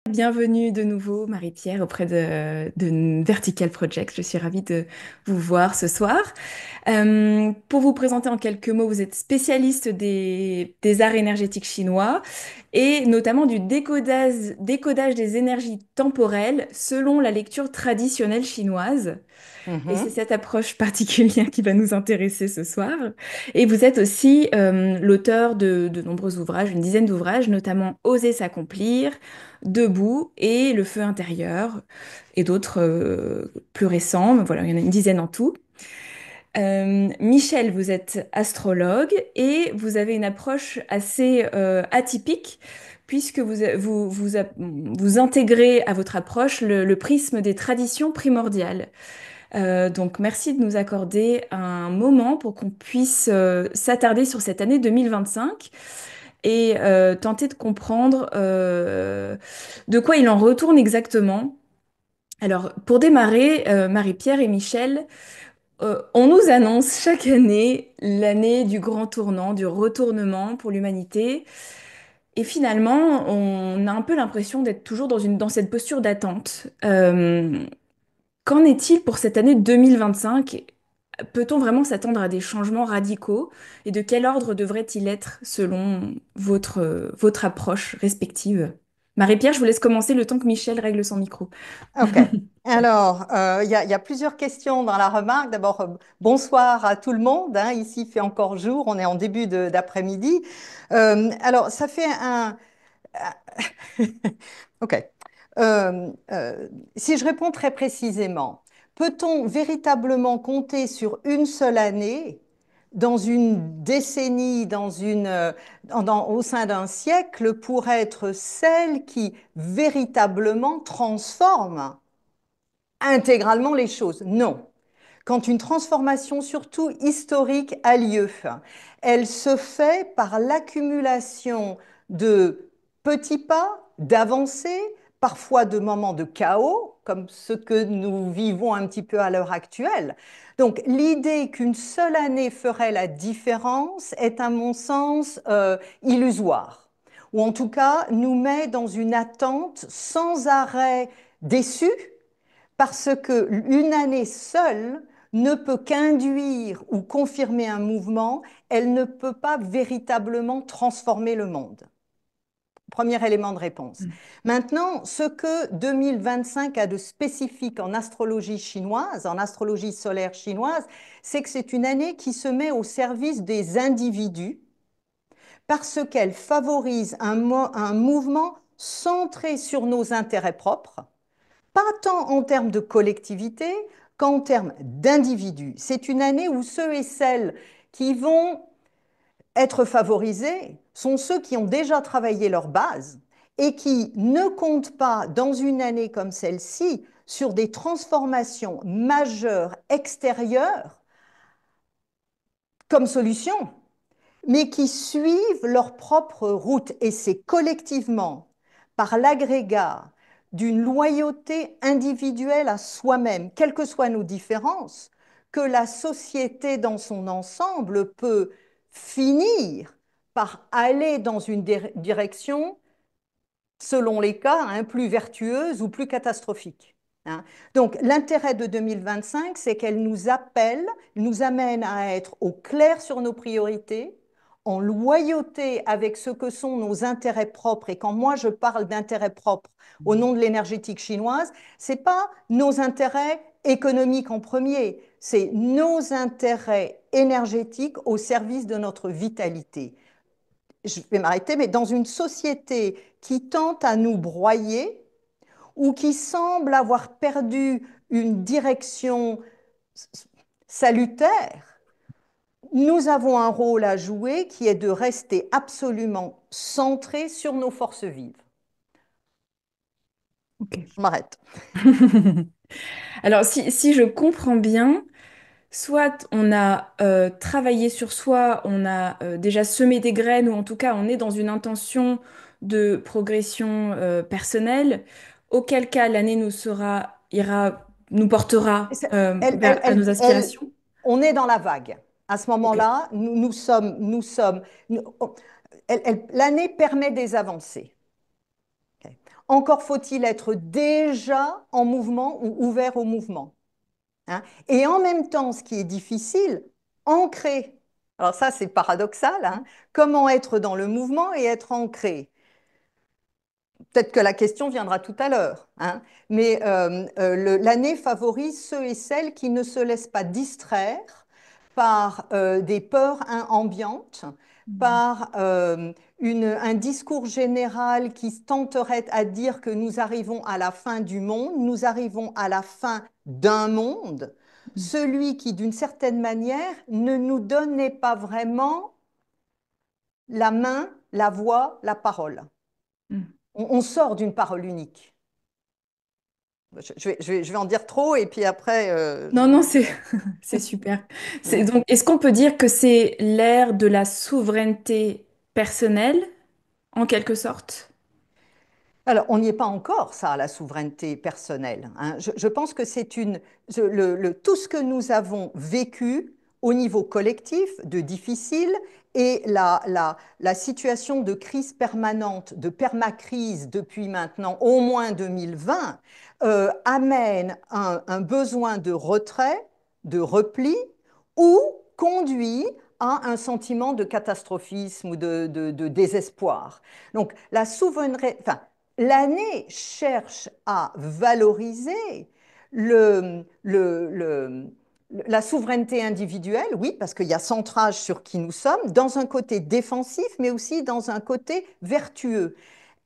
Bienvenue de nouveau, Marie-Pierre, auprès de Vertical Project. Je suis ravie de vous voir ce soir. Pour vous présenter en quelques mots, vous êtes spécialiste des arts énergétiques chinois et notamment du décodage des énergies temporelles selon la lecture traditionnelle chinoise. Et c'est Mhm. cette approche particulière qui va nous intéresser ce soir. Et vous êtes aussi l'auteur de nombreux ouvrages, une dizaine d'ouvrages, notamment Oser s'accomplir, Debout et Le feu intérieur, et d'autres plus récents. Voilà, il y en a une dizaine en tout. Michel, vous êtes astrologue et vous avez une approche assez atypique puisque vous intégrez à votre approche le prisme des traditions primordiales. Donc, merci de nous accorder un moment pour qu'on puisse s'attarder sur cette année 2025 et tenter de comprendre de quoi il en retourne exactement. Alors, pour démarrer, Marie-Pierre et Michel, on nous annonce chaque année l'année du grand tournant, du retournement pour l'humanité. Et finalement, on a un peu l'impression d'être toujours dans cette posture d'attente. Qu'en est-il pour cette année 2025? Peut-on vraiment s'attendre à des changements radicaux? Et de quel ordre devrait-il être selon votre approche respective? Marie-Pierre, je vous laisse commencer le temps que Michel règle son micro. OK. Alors, il y a plusieurs questions dans la remarque. D'abord, bonsoir à tout le monde, hein. Ici, il fait encore jour. On est en début d'après-midi. Alors, ça fait un... OK. Si je réponds très précisément, peut-on véritablement compter sur une seule année dans une décennie, au sein d'un siècle, pour être celle qui véritablement transforme intégralement les choses? Non. Quand une transformation, surtout historique, a lieu, elle se fait par l'accumulation de petits pas, d'avancées, parfois de moments de chaos, comme ce que nous vivons un petit peu à l'heure actuelle. Donc l'idée qu'une seule année ferait la différence est, à mon sens, illusoire, ou en tout cas nous met dans une attente sans arrêt déçue, parce qu'une année seule ne peut qu'induire ou confirmer un mouvement, elle ne peut pas véritablement transformer le monde. Premier élément de réponse. Maintenant, ce que 2025 a de spécifique en astrologie chinoise, en astrologie solaire chinoise, c'est que c'est une année qui se met au service des individus parce qu'elle favorise un mouvement centré sur nos intérêts propres, pas tant en termes de collectivité qu'en termes d'individus. C'est une année où ceux et celles qui vont être favorisés sont ceux qui ont déjà travaillé leur base et qui ne comptent pas, dans une année comme celle-ci, sur des transformations majeures extérieures comme solution, mais qui suivent leur propre route. Et c'est collectivement, par l'agrégat d'une loyauté individuelle à soi-même, quelles que soient nos différences, que la société dans son ensemble peut finir par aller dans une direction, selon les cas, hein, plus vertueuse ou plus catastrophique, hein. Donc l'intérêt de 2025, c'est qu'elle nous appelle, nous amène à être au clair sur nos priorités, en loyauté avec ce que sont nos intérêts propres. Et quand moi je parle d'intérêts propres au nom de l'énergétique chinoise, c'est pas nos intérêts économiques en premier, c'est nos intérêts énergétiques au service de notre vitalité. Je vais m'arrêter, mais dans une société qui tente à nous broyer, ou qui semble avoir perdu une direction salutaire, nous avons un rôle à jouer qui est de rester absolument centré sur nos forces vives. Ok. Je m'arrête. Alors, si je comprends bien, soit on a travaillé sur soi, on a déjà semé des graines, ou en tout cas on est dans une intention de progression personnelle, auquel cas l'année nous portera à nos aspirations. On est dans la vague. À ce Ok. moment-là, nous- l'année permet des avancées. Ok. Encore faut-il être déjà en mouvement ou ouvert au mouvement, hein. Et en même temps, ce qui est difficile, ancré. Alors ça, c'est paradoxal, hein. Comment être dans le mouvement et être ancré? Peut-être que la question viendra tout à l'heure, hein. Mais l'année favorise ceux et celles qui ne se laissent pas distraire par des peurs ambiantes, Mhm. par un discours général qui tenterait à dire que nous arrivons à la fin du monde, nous arrivons à la fin d'un monde, celui qui, d'une certaine manière, ne nous donnait pas vraiment la main, la voix, la parole. Mhm. On sort d'une parole unique. Je vais en dire trop et puis après, Non, non, c'est c'est super. Donc, est-ce qu'on peut dire que c'est l'ère de la souveraineté personnelle, en quelque sorte? Alors, on n'y est pas encore, ça, la souveraineté personnelle, hein. Je pense que c'est tout ce que nous avons vécu au niveau collectif de difficile et la situation de crise permanente, de permacrise depuis maintenant au moins 2020, amène un besoin de retrait, de repli, ou conduit à un sentiment de catastrophisme ou de désespoir. Donc, la souveraineté, enfin, l'année cherche à valoriser le, le, le, la souveraineté individuelle, oui, parce qu'il y a centrage sur qui nous sommes, dans un côté défensif, mais aussi dans un côté vertueux.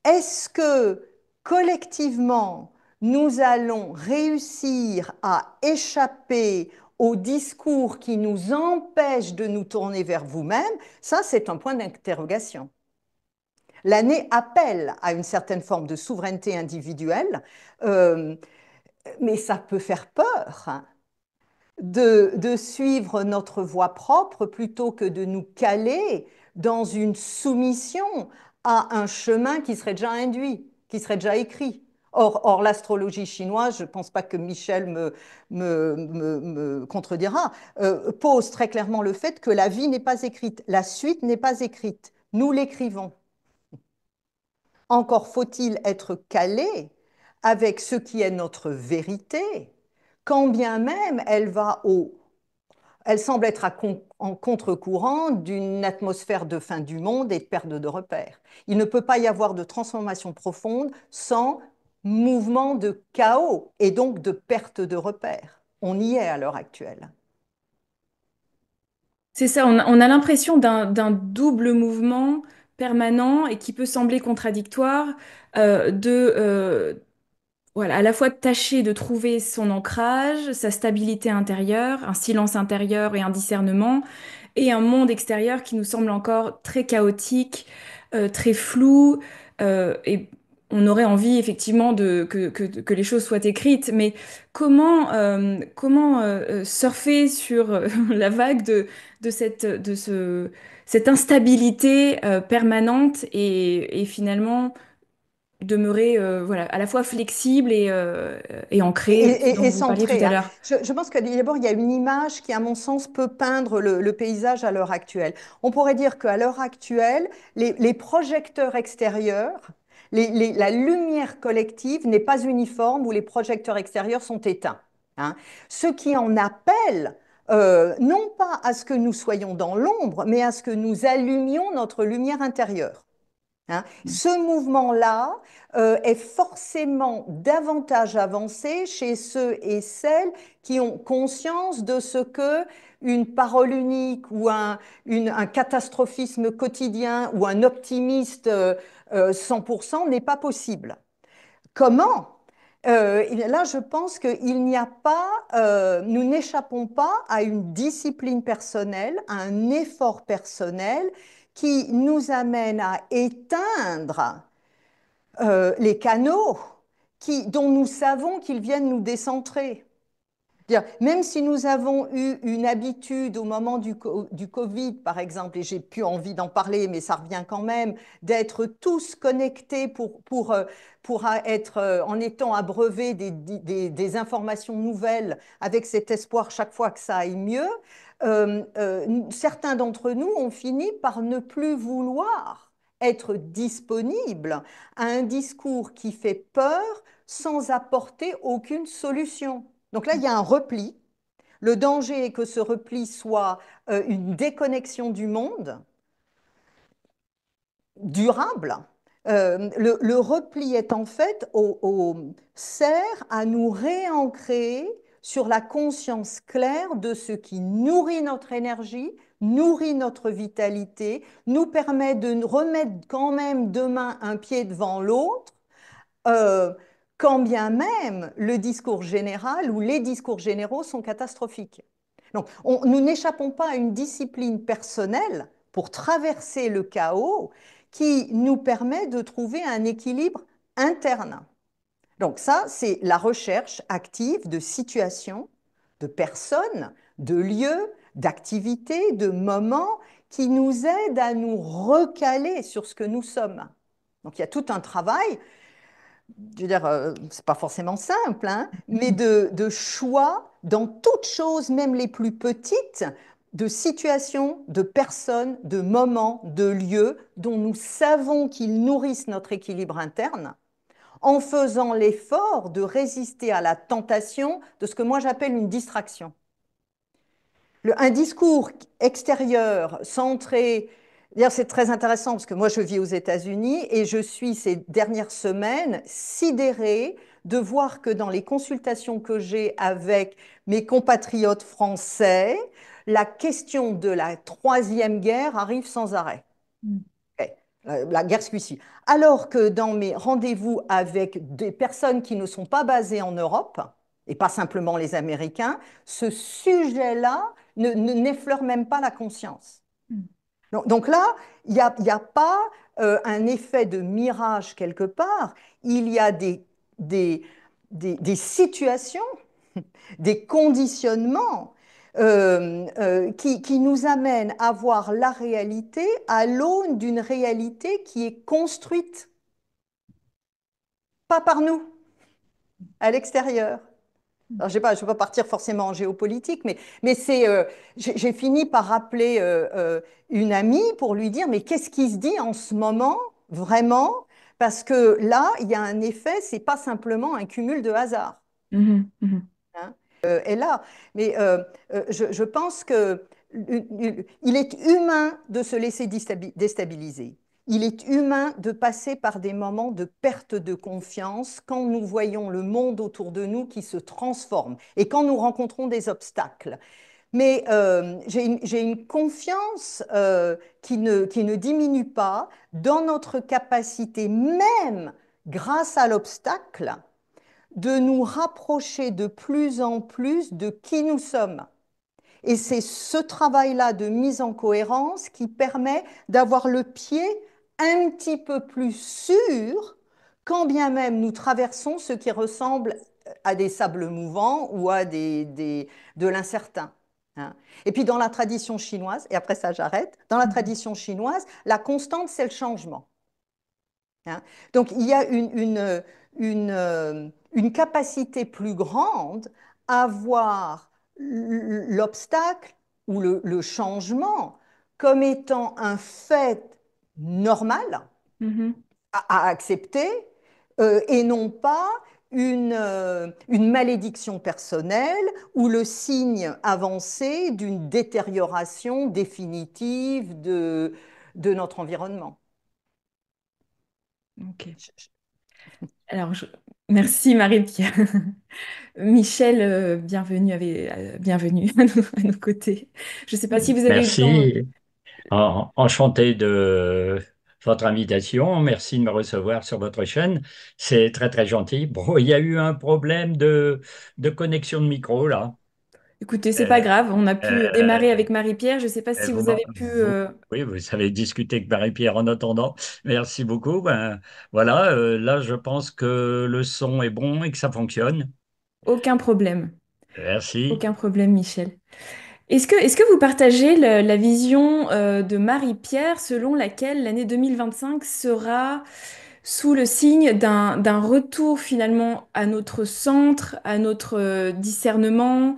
Est-ce que collectivement, nous allons réussir à échapper au discours qui nous empêche de nous tourner vers vous-même? Ça, c'est un point d'interrogation. L'année appelle à une certaine forme de souveraineté individuelle, euh, mais ça peut faire peur, hein, de suivre notre voie propre plutôt que de nous caler dans une soumission à un chemin qui serait déjà induit, qui serait déjà écrit. Or l'astrologie chinoise, je ne pense pas que Michel me contredira, pose très clairement le fait que la vie n'est pas écrite, la suite n'est pas écrite. Nous l'écrivons. Encore faut-il être calé avec ce qui est notre vérité, quand bien même elle semble être en contre-courant d'une atmosphère de fin du monde et de perte de repères. Il ne peut pas y avoir de transformation profonde sans mouvement de chaos et donc de perte de repères. On y est à l'heure actuelle. C'est ça, on a l'impression d'un double mouvement permanent et qui peut sembler contradictoire voilà, à la fois de tâcher de trouver son ancrage, sa stabilité intérieure, un silence intérieur et un discernement, et un monde extérieur qui nous semble encore très chaotique, très flou, et on aurait envie effectivement que les choses soient écrites, mais comment surfer sur la vague cette instabilité permanente et finalement demeurer voilà, à la fois flexible et ancré, ce dont Et vous parliez tout centré, à hein. l'heure. Je pense que d'abord, il y a une image qui, à mon sens, peut peindre le paysage à l'heure actuelle. On pourrait dire qu'à l'heure actuelle, les projecteurs extérieurs, la lumière collective n'est pas uniforme où les projecteurs extérieurs sont éteints, hein. Ce qui en appelle, non pas à ce que nous soyons dans l'ombre, mais à ce que nous allumions notre lumière intérieure, hein. Ce mouvement-là est forcément davantage avancé chez ceux et celles qui ont conscience de ce que une parole unique ou un catastrophisme quotidien ou un optimiste 100% n'est pas possible. Comment? Et là, je pense qu'il n'y a pas, nous n'échappons pas à une discipline personnelle, à un effort personnel qui nous amène à éteindre les canaux dont nous savons qu'ils viennent nous décentrer. Même si nous avons eu une habitude au moment du Covid, par exemple, et j'ai plus envie d'en parler, mais ça revient quand même, d'être tous connectés pour être, en étant abreuvés des informations nouvelles avec cet espoir chaque fois que ça aille mieux, certains d'entre nous ont fini par ne plus vouloir être disponibles à un discours qui fait peur sans apporter aucune solution. Donc là, il y a un repli. Le danger est que ce repli soit une déconnexion du monde durable. Le repli est en fait sert à nous réancrer sur la conscience claire de ce qui nourrit notre énergie, nourrit notre vitalité, nous permet de remettre quand même demain un pied devant l'autre, euh, quand bien même le discours général ou les discours généraux sont catastrophiques. Donc, nous n'échappons pas à une discipline personnelle pour traverser le chaos qui nous permet de trouver un équilibre interne. Donc ça, c'est la recherche active de situations, de personnes, de lieux, d'activités, de moments qui nous aident à nous recaler sur ce que nous sommes. Donc il y a tout un travail, je veux dire, c'est pas forcément simple, hein, mais de choix dans toutes choses, même les plus petites, de situations, de personnes, de moments, de lieux dont nous savons qu'ils nourrissent notre équilibre interne, en faisant l'effort de résister à la tentation de ce que moi j'appelle une distraction. Un discours extérieur centré. D'ailleurs, c'est très intéressant parce que moi, je vis aux États-Unis et je suis ces dernières semaines sidérée de voir que dans les consultations que j'ai avec mes compatriotes français, la question de la troisième guerre arrive sans arrêt. Mm. Okay. La guerre suicide. Alors que dans mes rendez-vous avec des personnes qui ne sont pas basées en Europe, et pas simplement les Américains, ce sujet-là n'effleure même pas la conscience. Mm. Donc là, il y a pas un effet de mirage quelque part, il y a des situations, des conditionnements qui nous amènent à voir la réalité à l'aune d'une réalité qui est construite, pas par nous, à l'extérieur. Alors, je ne vais pas partir forcément en géopolitique, mais j'ai fini par rappeler une amie pour lui dire, mais qu'est-ce qui se dit en ce moment, vraiment? Parce que là, il y a un effet, c'est pas simplement un cumul de hasard. Mhm. Mhm. Hein. Est là. Mais je pense que il est humain de se laisser déstabiliser. Il est humain de passer par des moments de perte de confiance quand nous voyons le monde autour de nous qui se transforme et quand nous rencontrons des obstacles. Mais j'ai une confiance qui ne diminue pas dans notre capacité, même grâce à l'obstacle, de nous rapprocher de plus en plus de qui nous sommes. Et c'est ce travail-là de mise en cohérence qui permet d'avoir le pied un petit peu plus sûr, quand bien même nous traversons ce qui ressemble à des sables mouvants ou à de l'incertain. Hein. Et puis dans la tradition chinoise, et après ça j'arrête, dans la Mhm. tradition chinoise, la constante, c'est le changement. Hein. Donc il y a une capacité plus grande à voir l'obstacle ou le changement comme étant un fait normal Mhm. à accepter et non pas une malédiction personnelle ou le signe avancé d'une détérioration définitive de notre environnement. Ok. Alors, merci Marie Pierre. Michel, bienvenue à nos côtés. Je ne sais pas si vous avez eu le temps. Merci. Enchanté votre invitation. Merci de me recevoir sur votre chaîne. C'est très, très gentil. Bon, il y a eu un problème de connexion de micro, là. Écoutez, c'est pas Euh, grave, on a pu euh, démarrer avec Marie-Pierre. Je ne sais pas si vous, vous avez pu... oui, vous avez discuté avec Marie-Pierre en attendant. Merci beaucoup. Ben, voilà, là, je pense que le son est bon et que ça fonctionne. Aucun problème. Merci. Aucun problème, Michel. Est-ce que vous partagez la vision de Marie-Pierre selon laquelle l'année 2025 sera sous le signe d'un retour finalement à notre centre, à notre discernement,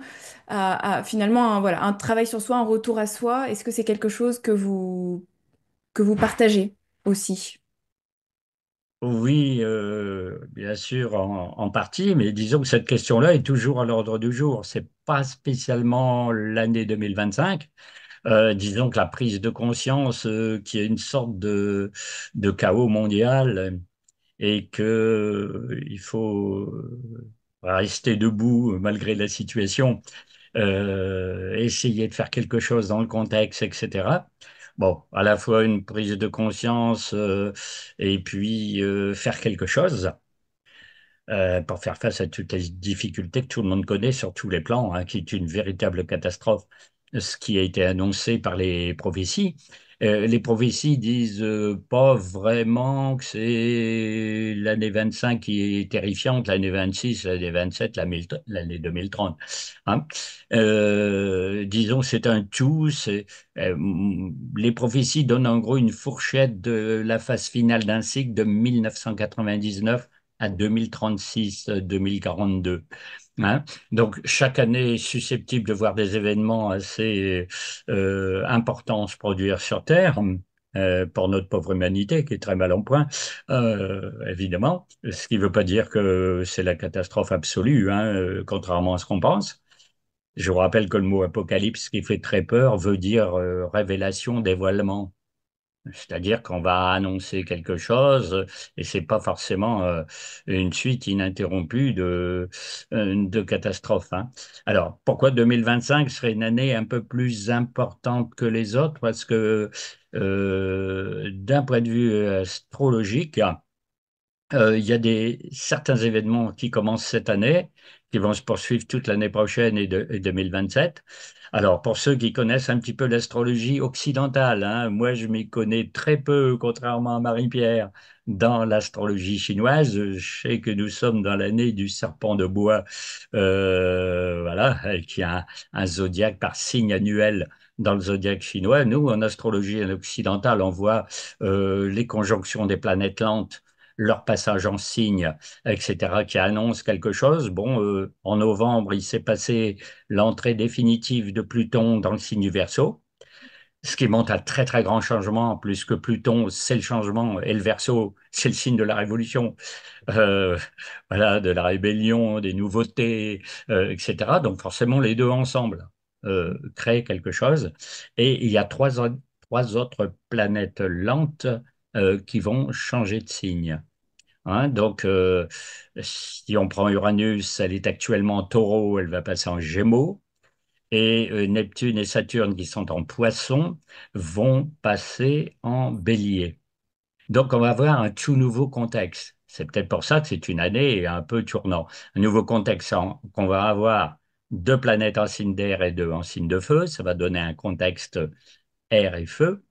finalement voilà, un travail sur soi, un retour à soi? Est-ce que c'est quelque chose que vous partagez aussi? Oui, bien sûr, en partie, mais disons que cette question-là est toujours à l'ordre du jour. C'est pas spécialement l'année 2025. Disons que la prise de conscience qu'il y a une sorte de chaos mondial et que il faut rester debout malgré la situation, essayer de faire quelque chose dans le contexte, etc. Bon, à la fois une prise de conscience et puis faire quelque chose pour faire face à toutes les difficultés que tout le monde connaît sur tous les plans, hein, qui est une véritable catastrophe, ce qui a été annoncé par les prophéties. Les prophéties disent pas vraiment que c'est l'année 25 qui est terrifiante, l'année 26, l'année 27, l'année 2030. Hein. Disons que c'est un tout. Les prophéties donnent en gros une fourchette de la phase finale d'un cycle de 1999 à 2036, 2042. Hein. Donc, chaque année est susceptible de voir des événements assez importants se produire sur Terre. Pour notre pauvre humanité qui est très mal en point, évidemment. Ce qui ne veut pas dire que c'est la catastrophe absolue, hein, contrairement à ce qu'on pense. Je vous rappelle que le mot apocalypse, qui fait très peur, veut dire révélation, dévoilement. C'est-à-dire qu'on va annoncer quelque chose et c'est pas forcément une suite ininterrompue de catastrophes. Hein. Alors, pourquoi 2025 serait une année un peu plus importante que les autres? Parce que d'un point de vue astrologique, il y a certains événements qui commencent cette année, qui vont se poursuivre toute l'année prochaine et 2027. Alors, pour ceux qui connaissent un petit peu l'astrologie occidentale, hein, moi je m'y connais très peu, contrairement à Marie-Pierre, dans l'astrologie chinoise. Je sais que nous sommes dans l'année du serpent de bois, voilà, qui a un zodiaque par signe annuel dans le zodiaque chinois. Nous, en astrologie occidentale, on voit les conjonctions des planètes lentes leur passage en signe, etc., qui annonce quelque chose. Bon, en novembre, il s'est passé l'entrée définitive de Pluton dans le signe du Verseau, ce qui montre un très très grand changement, puisque Pluton, c'est le changement, et le Verseau, c'est le signe de la révolution, euh, voilà, de la rébellion, des nouveautés, etc. Donc forcément, les deux ensemble créent quelque chose. Et il y a trois autres planètes lentes qui vont changer de signe. Hein, donc, si on prend Uranus, elle est actuellement en Taureau, elle va passer en Gémeaux. Et Neptune et Saturne, qui sont en Poisson, vont passer en Bélier. Donc, on va avoir un tout nouveau contexte. C'est peut-être pour ça que c'est une année un peu tournant. Un nouveau contexte qu'on va avoir deux planètes en signe d'air et deux en signe de feu. Ça va donner un contexte air et feu,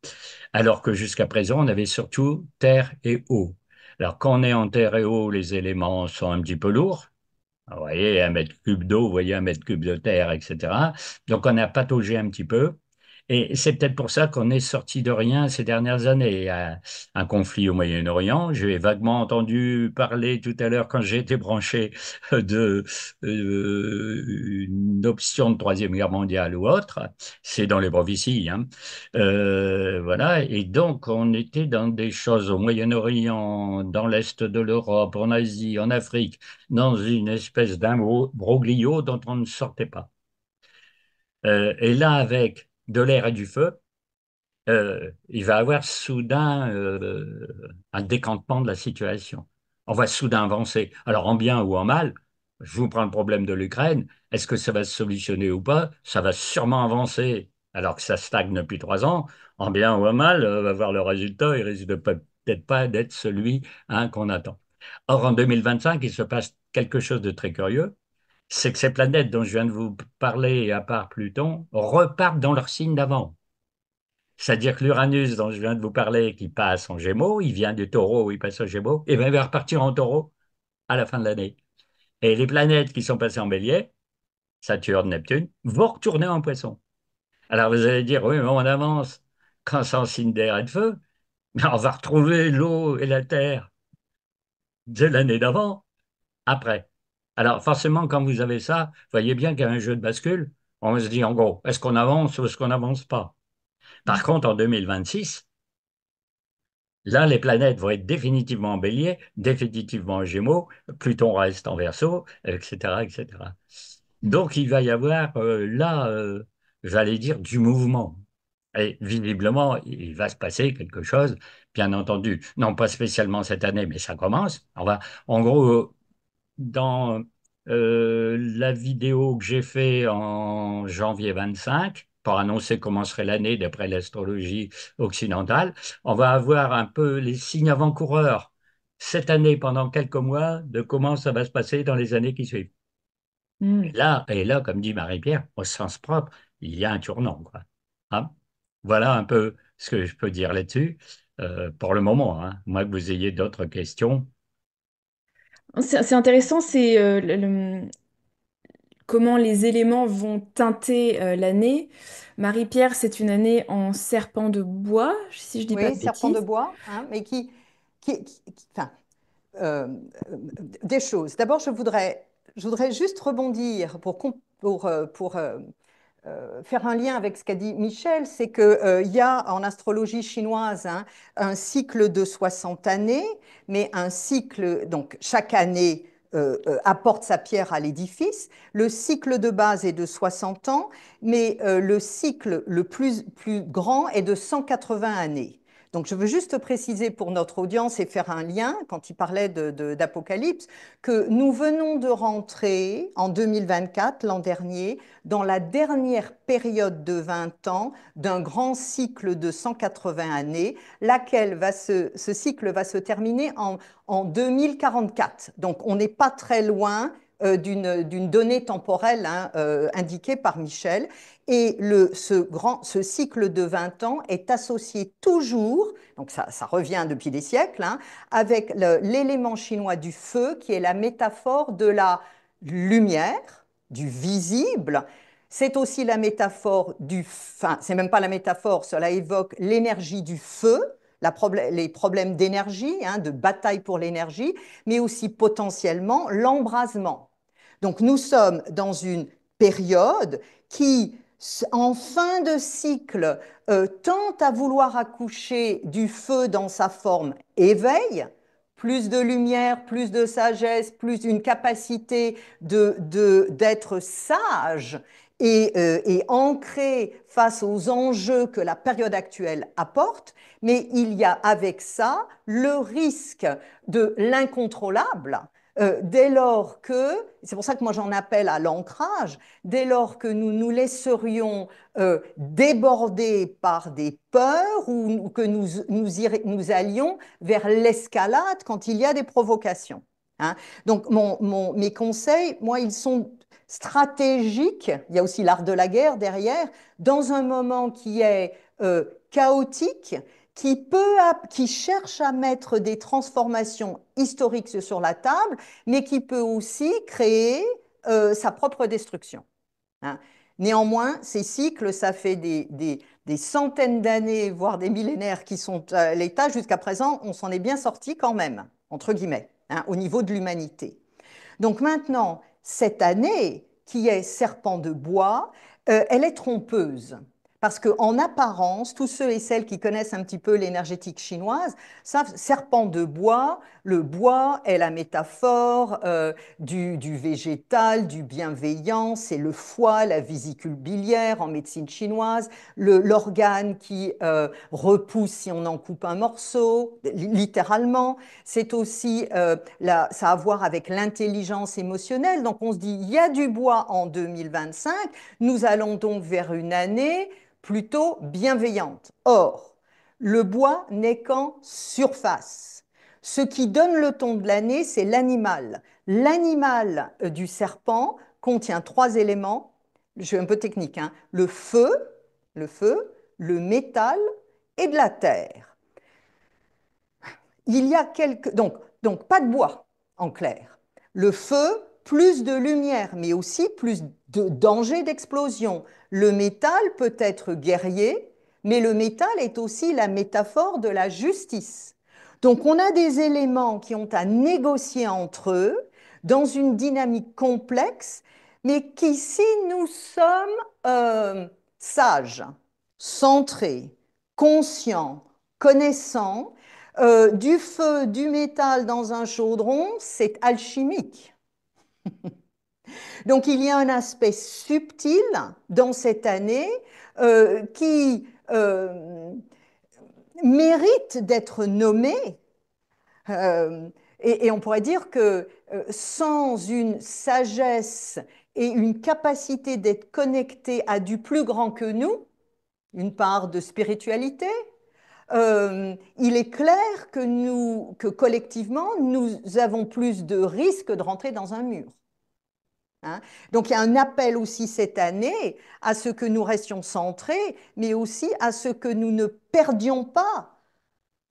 alors que jusqu'à présent, on avait surtout terre et eau. Alors, quand on est en terre et eau, les éléments sont un petit peu lourds. Vous voyez, un mètre cube d'eau, vous voyez un mètre cube de terre, etc. Donc, on a pataugé un petit peu. Et c'est peut-être pour ça qu'on est sorti de rien ces dernières années. Un conflit au Moyen-Orient. J'ai vaguement entendu parler tout à l'heure quand j'ai été branché de une option de Troisième Guerre mondiale ou autre. C'est dans les prophéties, hein. Voilà. Et donc, on était dans des choses au Moyen-Orient, dans l'Est de l'Europe, en Asie, en Afrique, dans une espèce d'imbroglio dont on ne sortait pas. Et là, avec de l'air et du feu, il va y avoir soudain un décantement de la situation. On va soudain avancer. Alors en bien ou en mal, je vous prends le problème de l'Ukraine. Est-ce que ça va se solutionner ou pas? Ça va sûrement avancer alors que ça stagne depuis 3 ans, en bien ou en mal, on va voir le résultat, il risque de peut-être pas d'être celui hein, qu'on attend. Or, en 2025, il se passe quelque chose de très curieux, c'est que ces planètes dont je viens de vous parler, à part Pluton, repartent dans leur signe d'avant. C'est-à-dire que l'Uranus dont je viens de vous parler, qui passe en Gémeaux, il vient du Taureau, il passe en Gémeaux, et bien il va repartir en Taureau à la fin de l'année. Et les planètes qui sont passées en Bélier, Saturne, Neptune, vont retourner en Poisson. Alors vous allez dire, oui, mais on avance quand c'est en signe d'air et de feu, mais on va retrouver l'eau et la terre de l'année d'avant, après. Alors forcément, quand vous avez ça, vous voyez bien qu'il y a un jeu de bascule. On se dit, en gros, est-ce qu'on avance ou est-ce qu'on n'avance pas? Par contre, en 2026, là, les planètes vont être définitivement en Bélier, définitivement en Gémeaux, Pluton reste en Verseau, etc., etc. Donc, il va y avoir là, j'allais dire, du mouvement. Et visiblement, il va se passer quelque chose, bien entendu. Non pas spécialement cette année, mais ça commence. En gros, dans la vidéo que j'ai fait en janvier 25, pour annoncer comment serait l'année d'après l'astrologie occidentale, on va avoir un peu les signes avant-coureurs cette année pendant quelques mois de comment ça va se passer dans les années qui suivent. Hmm. Et là, comme dit Marie-Pierre, au sens propre, il y a un tournant, quoi. Hein. Voilà un peu ce que je peux dire là-dessus pour le moment. Hein. Moi, que vous ayez d'autres questions. C'est intéressant, c'est comment les éléments vont teinter l'année. Marie-Pierre, c'est une année en serpent de bois, si je dis pas Oui, de serpent de bêtises. bois, hein, mais enfin, euh, des choses. D'abord, je voudrais juste rebondir pour faire un lien avec ce qu'a dit Michel, c'est qu'il y a en astrologie chinoise hein, un cycle de 60 années, mais un cycle, donc chaque année apporte sa pierre à l'édifice. Le cycle de base est de 60 ans, mais le cycle le plus grand est de 180 années. Donc, je veux juste préciser pour notre audience et faire un lien, quand il parlait d'Apocalypse, que nous venons de rentrer en 2024, l'an dernier, dans la dernière période de 20 ans d'un grand cycle de 180 années, ce cycle va se terminer en 2044. Donc, on n'est pas très loin d'une donnée temporelle hein, indiquée par Michel. Et ce cycle de 20 ans est associé toujours, donc ça revient depuis des siècles, hein, avec l'élément chinois du feu, qui est la métaphore de la lumière, du visible. C'est aussi la métaphore enfin, c'est même pas la métaphore, cela évoque l'énergie du feu, les problèmes d'énergie, hein, de bataille pour l'énergie, mais aussi potentiellement l'embrasement. Donc nous sommes dans une période qui, en fin de cycle, tente à vouloir accoucher du feu dans sa forme éveil, plus de lumière, plus de sagesse, plus une capacité d'être sage et ancré face aux enjeux que la période actuelle apporte, mais il y a avec ça le risque de l'incontrôlable dès lors que, c'est pour ça que moi j'en appelle à l'ancrage, dès lors que nous nous laisserions déborder par des peurs ou que nous allions vers l'escalade quand il y a des provocations. Hein. Donc mes conseils, moi, ils sont stratégiques, il y a aussi l'art de la guerre derrière, dans un moment qui est chaotique, qui cherche à mettre des transformations historiques sur la table, mais qui peut aussi créer sa propre destruction. Hein. Néanmoins, ces cycles, ça fait des centaines d'années, voire des millénaires qui sont à l'état. Jusqu'à présent, on s'en est bien sorti quand même, entre guillemets, hein, au niveau de l'humanité. Donc maintenant, cette année, qui est serpent de bois, elle est trompeuse. Parce qu'en apparence, tous ceux et celles qui connaissent un petit peu l'énergétique chinoise savent, serpent de bois, le bois est la métaphore du végétal, du bienveillant, c'est le foie, la vésicule biliaire en médecine chinoise, l'organe qui repousse si on en coupe un morceau, littéralement. C'est aussi, ça a à voir avec l'intelligence émotionnelle. Donc on se dit, il y a du bois en 2025, nous allons donc vers une année plutôt bienveillante. Or, le bois n'est qu'en surface. Ce qui donne le ton de l'année, c'est l'animal. L'animal du serpent contient trois éléments. Je suis un peu technique, hein. Le feu, le métal et de la terre. Il y a quelques... donc pas de bois, en clair. Le feu, plus de lumière, mais aussi plus de danger d'explosion. Le métal peut être guerrier, mais le métal est aussi la métaphore de la justice. Donc on a des éléments qui ont à négocier entre eux dans une dynamique complexe, mais qui, si nous sommes sages, centrés, conscients, connaissants, du feu, du métal dans un chaudron, c'est alchimique. Donc il y a un aspect subtil dans cette année qui mérite d'être nommé. Euh, et on pourrait dire que sans une sagesse et une capacité d'être connecté à du plus grand que nous, une part de spiritualité, il est clair que collectivement, nous avons plus de risques de rentrer dans un mur. Hein. Donc il y a un appel aussi cette année à ce que nous restions centrés, mais aussi à ce que nous ne perdions pas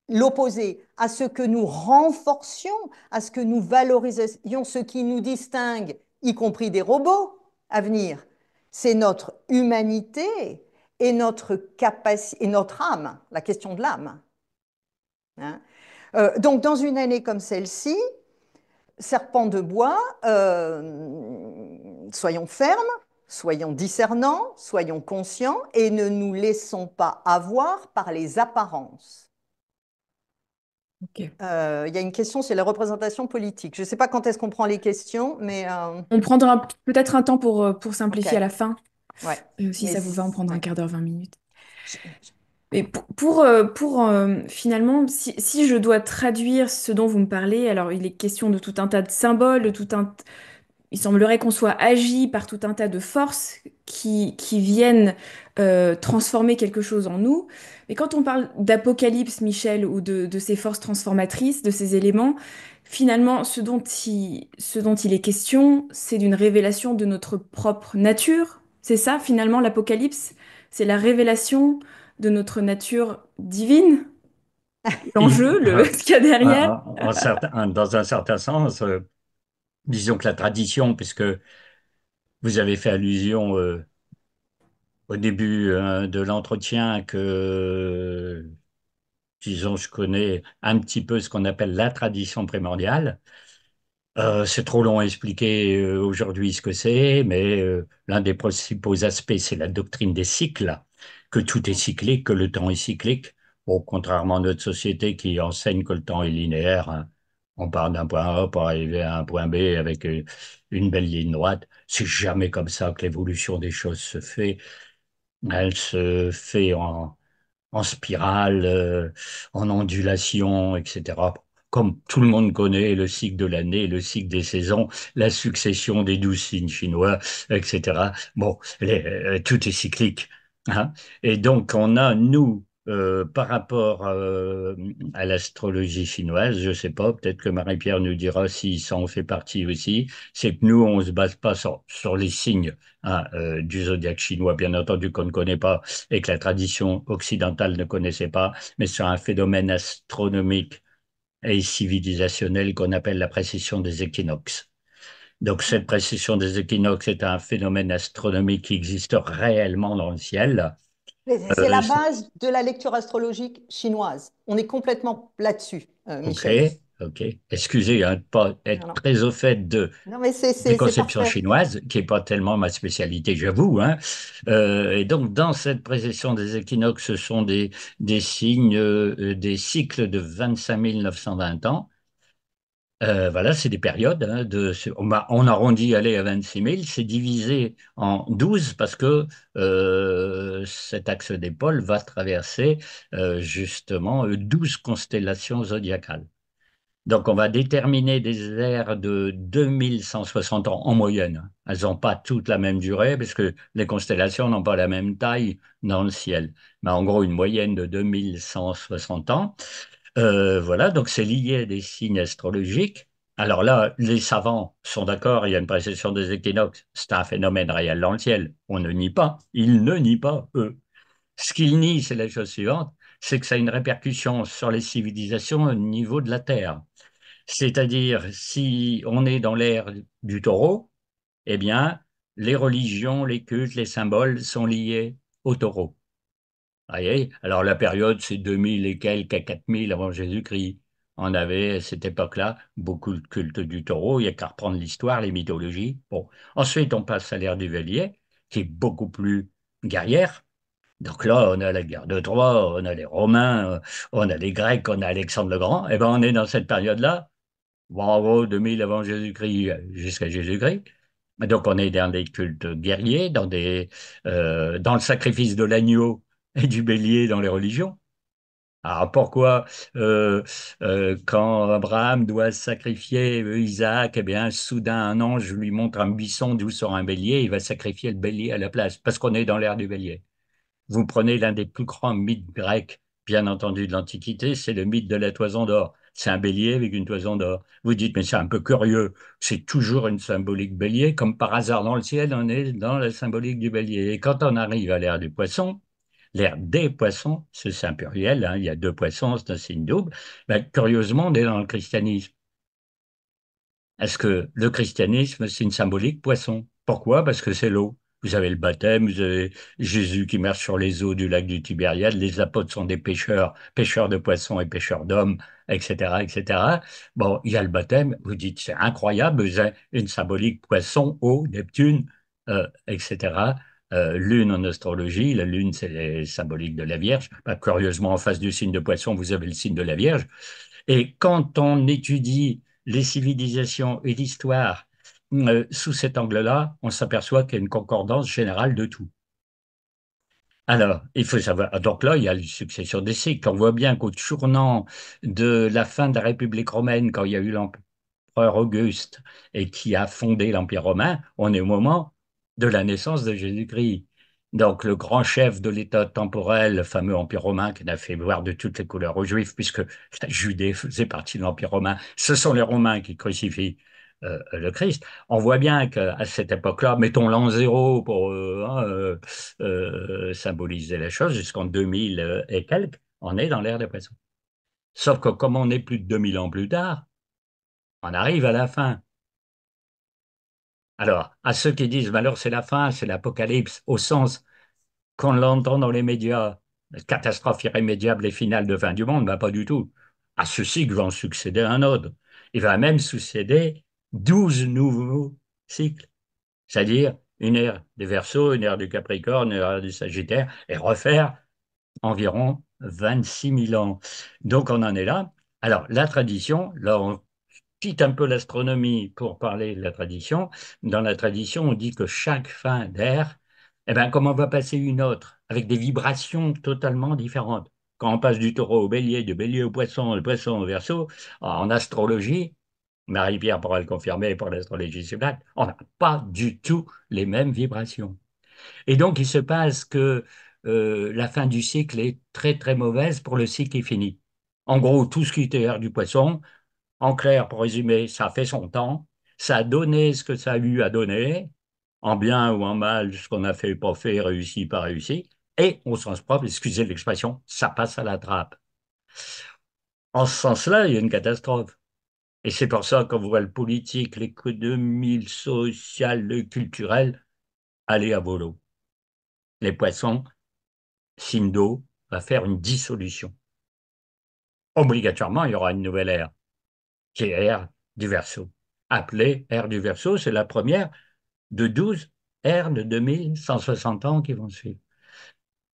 l'opposé, à ce que nous renforcions, à ce que nous valorisions ce qui nous distingue, y compris des robots à venir. C'est notre humanité et notre capacité et notre âme, la question de l'âme. Hein. Donc, dans une année comme celle-ci, serpent de bois, soyons fermes, soyons discernants, soyons conscients et ne nous laissons pas avoir par les apparences. Ok. Il y a une question, c'est la représentation politique. Je ne sais pas quand est-ce qu'on prend les questions, mais On prendra peut-être un temps pour ok, simplifier à la fin. ouais. Si Mais ça vous va, on prendra un ouais. quart d'heure, 20 minutes. Je- je- Et finalement, si je dois traduire ce dont vous me parlez, alors il est question de tout un tas de symboles, il semblerait qu'on soit agi par tout un tas de forces qui viennent transformer quelque chose en nous. Mais quand on parle d'apocalypse, Michel, ou de ces forces transformatrices, de ces éléments, finalement, ce dont il est question, c'est d'une révélation de notre propre nature. C'est ça, finalement, l'apocalypse, c'est la révélation de notre nature divine, l'enjeu, ce qu'il y a derrière. Dans un certain sens, disons que la tradition, puisque vous avez fait allusion au début de l'entretien que, disons, je connais un petit peu ce qu'on appelle la tradition primordiale. C'est trop long à expliquer aujourd'hui ce que c'est, mais l'un des principaux aspects, c'est la doctrine des cycles, que tout est cyclique, que le temps est cyclique. Bon, contrairement à notre société qui enseigne que le temps est linéaire, hein. On part d'un point A pour arriver à un point B avec une belle ligne droite. C'est jamais comme ça que l'évolution des choses se fait. Elle se fait en spirale, en ondulation, etc. Comme tout le monde connaît le cycle de l'année, le cycle des saisons, la succession des 12 signes chinois, etc. Bon, tout est cyclique. Hein. Et donc, on a, nous, par rapport à l'astrologie chinoise, je sais pas, peut-être que Marie-Pierre nous dira si ça en fait partie aussi, c'est que nous, on se base pas sur les signes hein, du zodiaque chinois, bien entendu qu'on ne connaît pas et que la tradition occidentale ne connaissait pas, mais sur un phénomène astronomique et civilisationnel qu'on appelle la précession des équinoxes. Donc cette précession des équinoxes est un phénomène astronomique qui existe réellement dans le ciel. C'est Euh, la base de la lecture astrologique chinoise. On est complètement là-dessus, ok, Michel. ok. Excusez hein, de pas être Non, très au fait non, mais des c'est conceptions parfait. chinoises, qui n'est pas tellement ma spécialité, j'avoue. Hein. Et donc, dans cette précession des équinoxes, ce sont des signes, des cycles de 25 920 ans. Voilà, c'est des périodes. Hein, on arrondit, allez, à 26 000. C'est divisé en 12 parce que cet axe d'épaule va traverser justement 12 constellations zodiacales. Donc, on va déterminer des ères de 2160 ans en moyenne. Elles n'ont pas toutes la même durée parce que les constellations n'ont pas la même taille dans le ciel. Mais en gros, une moyenne de 2160 ans. Voilà, donc c'est lié à des signes astrologiques. Alors là, les savants sont d'accord, il y a une précession des équinoxes. C'est un phénomène réel dans le ciel. On ne nie pas. Ils ne nient pas, eux. Ce qu'ils nient, c'est la chose suivante, c'est que ça a une répercussion sur les civilisations au niveau de la Terre. C'est-à-dire, si on est dans l'ère du taureau, eh bien, les religions, les cultes, les symboles sont liés au taureau. Voyez. Alors, la période, c'est 2000 et quelques à 4000 avant Jésus-Christ. On avait, à cette époque-là, beaucoup de cultes du taureau. Il n'y a qu'à reprendre l'histoire, les mythologies. Bon. Ensuite, on passe à l'ère du Bélier, qui est beaucoup plus guerrière. Donc là, on a la guerre de Troie, on a les Romains, on a les Grecs, on a Alexandre le Grand. Eh bien, on est dans cette période-là. Bon, en gros, 2000 avant Jésus-Christ jusqu'à Jésus-Christ. Donc, on est dans des cultes guerriers, dans le sacrifice de l'agneau et du bélier dans les religions. Alors, pourquoi, quand Abraham doit sacrifier Isaac, eh bien, soudain, un ange lui montre un buisson d'où sort un bélier, il va sacrifier le bélier à la place, parce qu'on est dans l'ère du bélier. Vous prenez l'un des plus grands mythes grecs, bien entendu, de l'Antiquité, c'est le mythe de la toison d'or. C'est un bélier avec une toison d'or. Vous dites, mais c'est un peu curieux. C'est toujours une symbolique bélier. Comme par hasard dans le ciel, on est dans la symbolique du bélier. Et quand on arrive à l'ère du poisson, l'ère des poissons, c'est un pluriel, hein, il y a deux poissons, c'est un signe double. Ben, curieusement, on est dans le christianisme. Est-ce que le christianisme, c'est une symbolique poisson? Pourquoi? Parce que c'est l'eau. Vous avez le baptême, vous avez Jésus qui marche sur les eaux du lac du Tibériade, les apôtres sont des pêcheurs, pêcheurs de poissons et pêcheurs d'hommes, etc., etc. Bon, il y a le baptême, vous dites, c'est incroyable, vous avez une symbolique poisson, eau, Neptune, etc. Lune en astrologie, la lune, c'est les symboliques de la Vierge. Bah, curieusement, en face du signe de poisson, vous avez le signe de la Vierge. Et quand on étudie les civilisations et l'histoire sous cet angle-là, on s'aperçoit qu'il y a une concordance générale de tout. Alors, il faut savoir, donc là, il y a la succession des cycles. On voit bien qu'au tournant de la fin de la République romaine, quand il y a eu l'empereur Auguste et qui a fondé l'Empire romain, on est au moment de la naissance de Jésus-Christ. Donc, le grand chef de l'État temporel, le fameux Empire romain, qui a fait voir de toutes les couleurs aux Juifs, puisque la Judée faisait partie de l'Empire romain, ce sont les Romains qui crucifient le Christ. On voit bien qu'à cette époque-là, mettons l'an zéro pour symboliser la chose, jusqu'en 2000 et quelques, on est dans l'ère des poissons. Sauf que comme on est plus de 2000 ans plus tard, on arrive à la fin. Alors, à ceux qui disent, alors c'est la fin, c'est l'apocalypse, au sens qu'on l'entend dans les médias, catastrophe irrémédiable et finale de fin du monde, ben pas du tout. À ce cycle va en succéder un autre. Il va même succéder 12 nouveaux cycles, c'est-à-dire une ère du Verseau, une ère du Capricorne, une ère du Sagittaire, et refaire environ 26 000 ans. Donc on en est là. Alors la tradition, là on quitte un peu l'astronomie pour parler de la tradition. Dans la tradition, on dit que chaque fin d'ère, eh ben, comme on va passer une autre, avec des vibrations totalement différentes. Quand on passe du taureau au bélier, du bélier au poisson, du poisson au verso, en astrologie, Marie-Pierre pourra le confirmer pour l'astrologie sublime, on n'a pas du tout les mêmes vibrations. Et donc, il se passe que la fin du cycle est très, très mauvaise pour le cycle qui finit. En gros, tout ce qui était ère du poisson, en clair, pour résumer, ça a fait son temps, ça a donné ce que ça a eu à donner, en bien ou en mal, ce qu'on a fait, pas fait, réussi, pas réussi, et au sens propre, excusez l'expression, ça passe à la trappe. En ce sens-là, il y a une catastrophe. Et c'est pour ça qu'on voit le politique, l'économie, le social, le culturel aller à volo. Les poissons, signe d'eau, va faire une dissolution. Obligatoirement, il y aura une nouvelle ère, qui est ère du Verseau. Appelée ère du Verseau, c'est la première de 12 ères de 2160 ans qui vont suivre.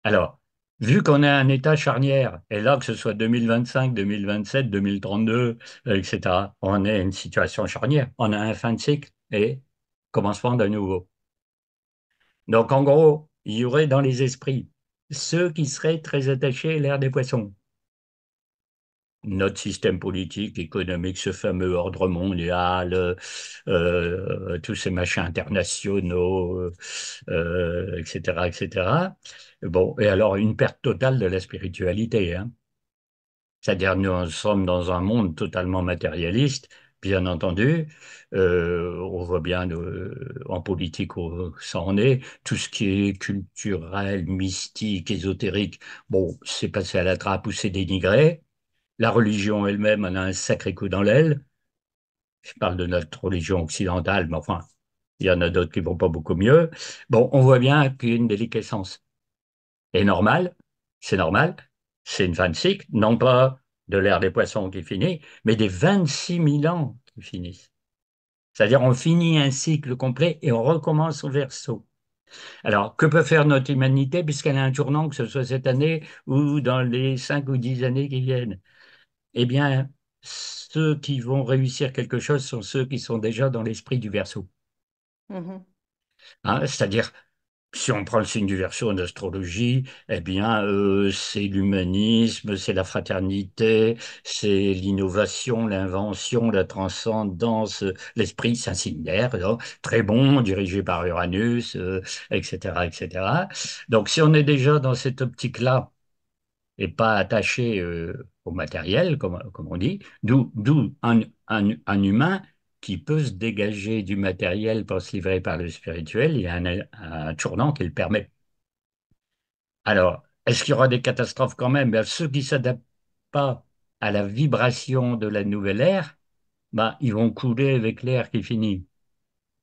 Alors, vu qu'on est à un état charnière, et là, que ce soit 2025, 2027, 2032, etc., on est à une situation charnière. On a un fin de cycle et commencement d'un nouveau. Donc, en gros, il y aurait dans les esprits ceux qui seraient très attachés à l'ère des poissons. notre système politique, économique, ce fameux ordre mondial, tous ces machins internationaux, etc., etc. Bon, et alors une perte totale de la spiritualité, hein. C'est-à-dire, nous sommes dans un monde totalement matérialiste, bien entendu. On voit bien en politique où ça en est. Tout ce qui est culturel, mystique, ésotérique, bon, c'est passé à la trappe ou c'est dénigré. La religion elle-même en a un sacré coup dans l'aile. Je parle de notre religion occidentale, mais enfin, il y en a d'autres qui vont pas beaucoup mieux. Bon, on voit bien qu'il y a une déliquescence. Et normal, c'est normal, c'est une fin de cycle, non pas de l'ère des poissons qui finit, mais des 26 000 ans qui finissent. C'est-à-dire on finit un cycle complet et on recommence au verso. Alors, que peut faire notre humanité puisqu'elle a un tournant, que ce soit cette année ou dans les 5 ou 10 années qui viennent? Eh bien, ceux qui vont réussir quelque chose sont ceux qui sont déjà dans l'esprit du verso. Mhm. Hein, c'est-à-dire, si on prend le signe du Verseau en astrologie, eh bien, c'est l'humanisme, c'est la fraternité, c'est l'innovation, l'invention, la transcendance, l'esprit, c'est un signe d'air, donc, très bon, dirigé par Uranus, etc., etc. Donc, si on est déjà dans cette optique-là et pas attaché au matériel, comme on dit, d'où un humain qui peut se dégager du matériel pour se livrer par le spirituel, il y a un tournant qui le permet. Alors, est-ce qu'il y aura des catastrophes quand même? Ben, ceux qui ne s'adaptent pas à la vibration de la nouvelle ère, ben, ils vont couler avec l'air qui finit.